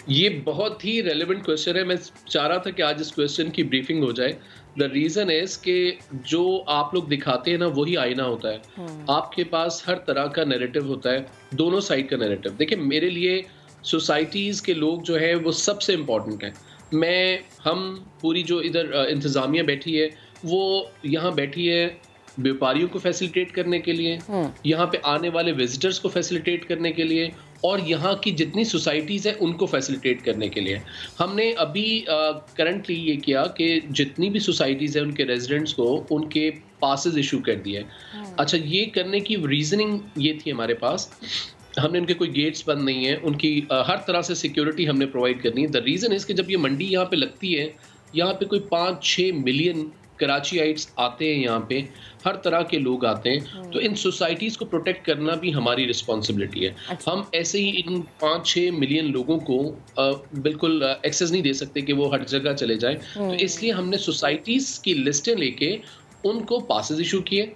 ये बहुत ही रेलेवेंट क्वेश्चन है। मैं चाह रहा था कि आज इस क्वेश्चन की ब्रीफिंग हो जाए। द रीज़न इज़ कि जो आप लोग दिखाते हैं ना, वही आईना होता है। आपके पास हर तरह का नैरेटिव होता है, दोनों साइड का नैरेटिव। देखिए, मेरे लिए सोसाइटीज़ के लोग जो है वो सबसे इम्पॉर्टेंट हैं। हम पूरी जो इधर इंतज़ामिया बैठी है, वो यहाँ बैठी है व्यापारियों को फैसिलिटेट करने के लिए, यहाँ पे आने वाले विजिटर्स को फैसिलिटेट करने के लिए, और यहाँ की जितनी सोसाइटीज़ हैं उनको फैसिलिटेट करने के लिए। हमने अभी करंटली ये किया कि जितनी भी सोसाइटीज़ हैं उनके रेजिडेंट्स को उनके पासेस इशू कर दिए। अच्छा, ये करने की रीजनिंग ये थी हमारे पास, हमने उनके कोई गेट्स बंद नहीं है, उनकी हर तरह से सिक्योरिटी हमने प्रोवाइड करनी है। द रीज़न इज़ कि जब ये मंडी यहाँ पे लगती है, यहाँ पे कोई 5-6 मिलियन कराचीइट्स आते हैं, यहाँ पे हर तरह के लोग आते हैं, तो इन सोसाइटीज़ को प्रोटेक्ट करना भी हमारी रिस्पॉन्सिबिलिटी है। अच्छा। हम ऐसे ही इन 5-6 मिलियन लोगों को बिल्कुल एक्सेस नहीं दे सकते कि वो हर जगह चले जाएं, तो इसलिए हमने सोसाइटीज़ की लिस्टें लेके उनको पासेस इशू किए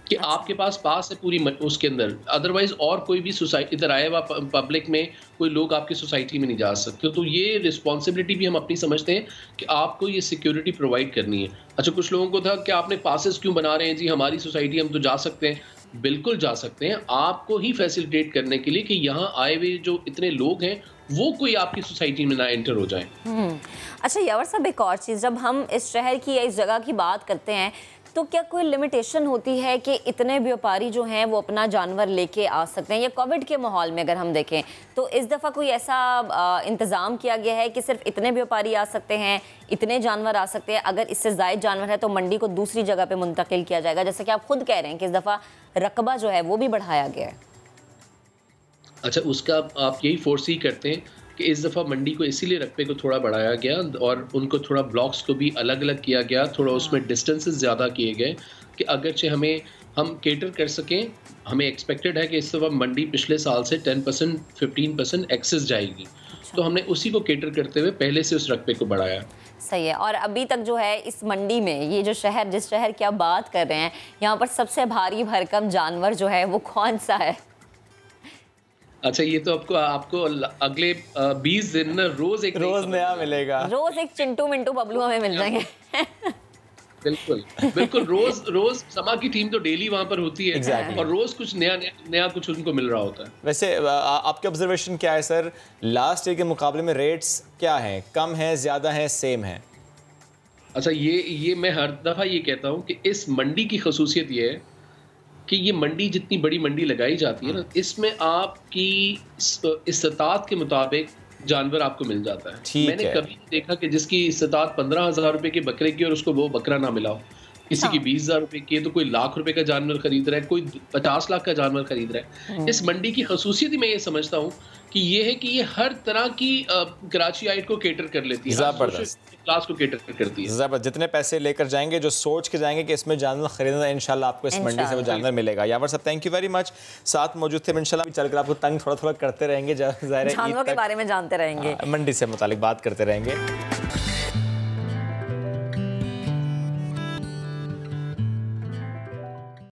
कि आपके पास है पूरी उसके अंदर, अदरवाइज और कोई भी सोसाइटी इधर आया हुआ पब्लिक में कोई लोग आपकी सोसाइटी में नहीं जा सकते। तो ये रिस्पॉन्सिबिलिटी भी हम अपनी समझते हैं कि आपको ये सिक्योरिटी प्रोवाइड करनी है। अच्छा, कुछ लोगों को था कि आपने पासेस क्यों बना रहे हैं जी, हमारी सोसाइटी, हम तो जा सकते हैं। बिल्कुल जा सकते हैं, आपको ही फैसिलिटेट करने के लिए कि यहाँ आए हुए जो इतने लोग हैं वो कोई आपकी सोसाइटी में ना एंटर हो जाए। अच्छा यावर साहब, एक और चीज़, जब हम इस शहर की या इस जगह की बात करते हैं तो क्या कोई लिमिटेशन होती है कि इतने व्यापारी जो हैं वो अपना जानवर लेके आ सकते हैं? या कोविड के माहौल में अगर हम देखें तो इस दफ़ा कोई ऐसा इंतज़ाम किया गया है कि सिर्फ इतने व्यापारी आ सकते हैं, इतने जानवर आ सकते हैं, अगर इससे ज़ायद जानवर है तो मंडी को दूसरी जगह पे मुंतकिल किया जाएगा, जैसे कि आप खुद कह रहे हैं कि इस दफ़ा रकबा जो है वो भी बढ़ाया गया है? अच्छा, उसका आप यही फोर्स ही करते हैं कि इस दफ़ा मंडी को इसीलिए रकबे को थोड़ा बढ़ाया गया और उनको थोड़ा ब्लॉक्स को भी अलग अलग किया गया, थोड़ा उसमें डिस्टेंसेस ज़्यादा किए गए कि अगरचे हम केटर कर सकें। हमें एक्सपेक्टेड है कि इस दफ़ा मंडी पिछले साल से 10% 15% एक्सेस जाएगी। अच्छा। तो हमने उसी को केटर करते हुए पहले से उस रकबे को बढ़ाया। सही है। और अभी तक जो है इस मंडी में ये जो शहर, जिस शहर की आप बात कर रहे हैं, यहाँ पर सबसे भारी भरकम जानवर जो है वो कौन सा है? अच्छा, ये तो आपको अगले 20 दिन ना रोज नया मिलेगा, रोज एक चिंटू मिंटू बबलू हमें मिल जाएंगे। बिल्कुल रोज समा की टीम तो डेली वहाँ पर होती है। exactly. और रोज कुछ नया कुछ उनको मिल रहा होता है। वैसे आपके ऑब्जर्वेशन क्या है सर, लास्ट ईयर के मुकाबले में रेट्स क्या हैं, कम है, ज्यादा है, सेम है? अच्छा, ये मैं हर दफा ये कहता हूँ कि इस मंडी की खसूसियत ये है कि ये मंडी जितनी बड़ी मंडी लगाई जाती है ना, इसमें आपकी इस्तात के मुताबिक जानवर आपको मिल जाता है। मैंने कभी नहीं देखा कि जिसकी इस्तात 15,000 रुपए के बकरे की और उसको वो बकरा ना मिला हो। किसी की 20,000 रुपए की है तो कोई लाख रुपए का जानवर खरीद रहा है, कोई 50 लाख का जानवर खरीद रहा है। इस मंडी की खसूसियत ही मैं ये समझता हूँ कि ये है कि ये हर तरह की कराचीआइट को केटर कर लेती है, जबरदस्त क्लास को केटर करती है। जबरदस्त। जितने पैसे लेकर जाएंगे, जो सोच के जाएंगे कि इसमें जानवर खरीदना, इंशाल्लाह आपको इस मंडी से वो जानवर मिलेगा। यावर साहब थैंक यू वेरी मच, साथ मौजूद थे। इंशाल्लाह चलकर आपको तंग थोड़ा थोड़ा करते रहेंगे, जानवरों के बारे में जानते रहेंगे, मंडी से मुतालिक बात करते रहेंगे।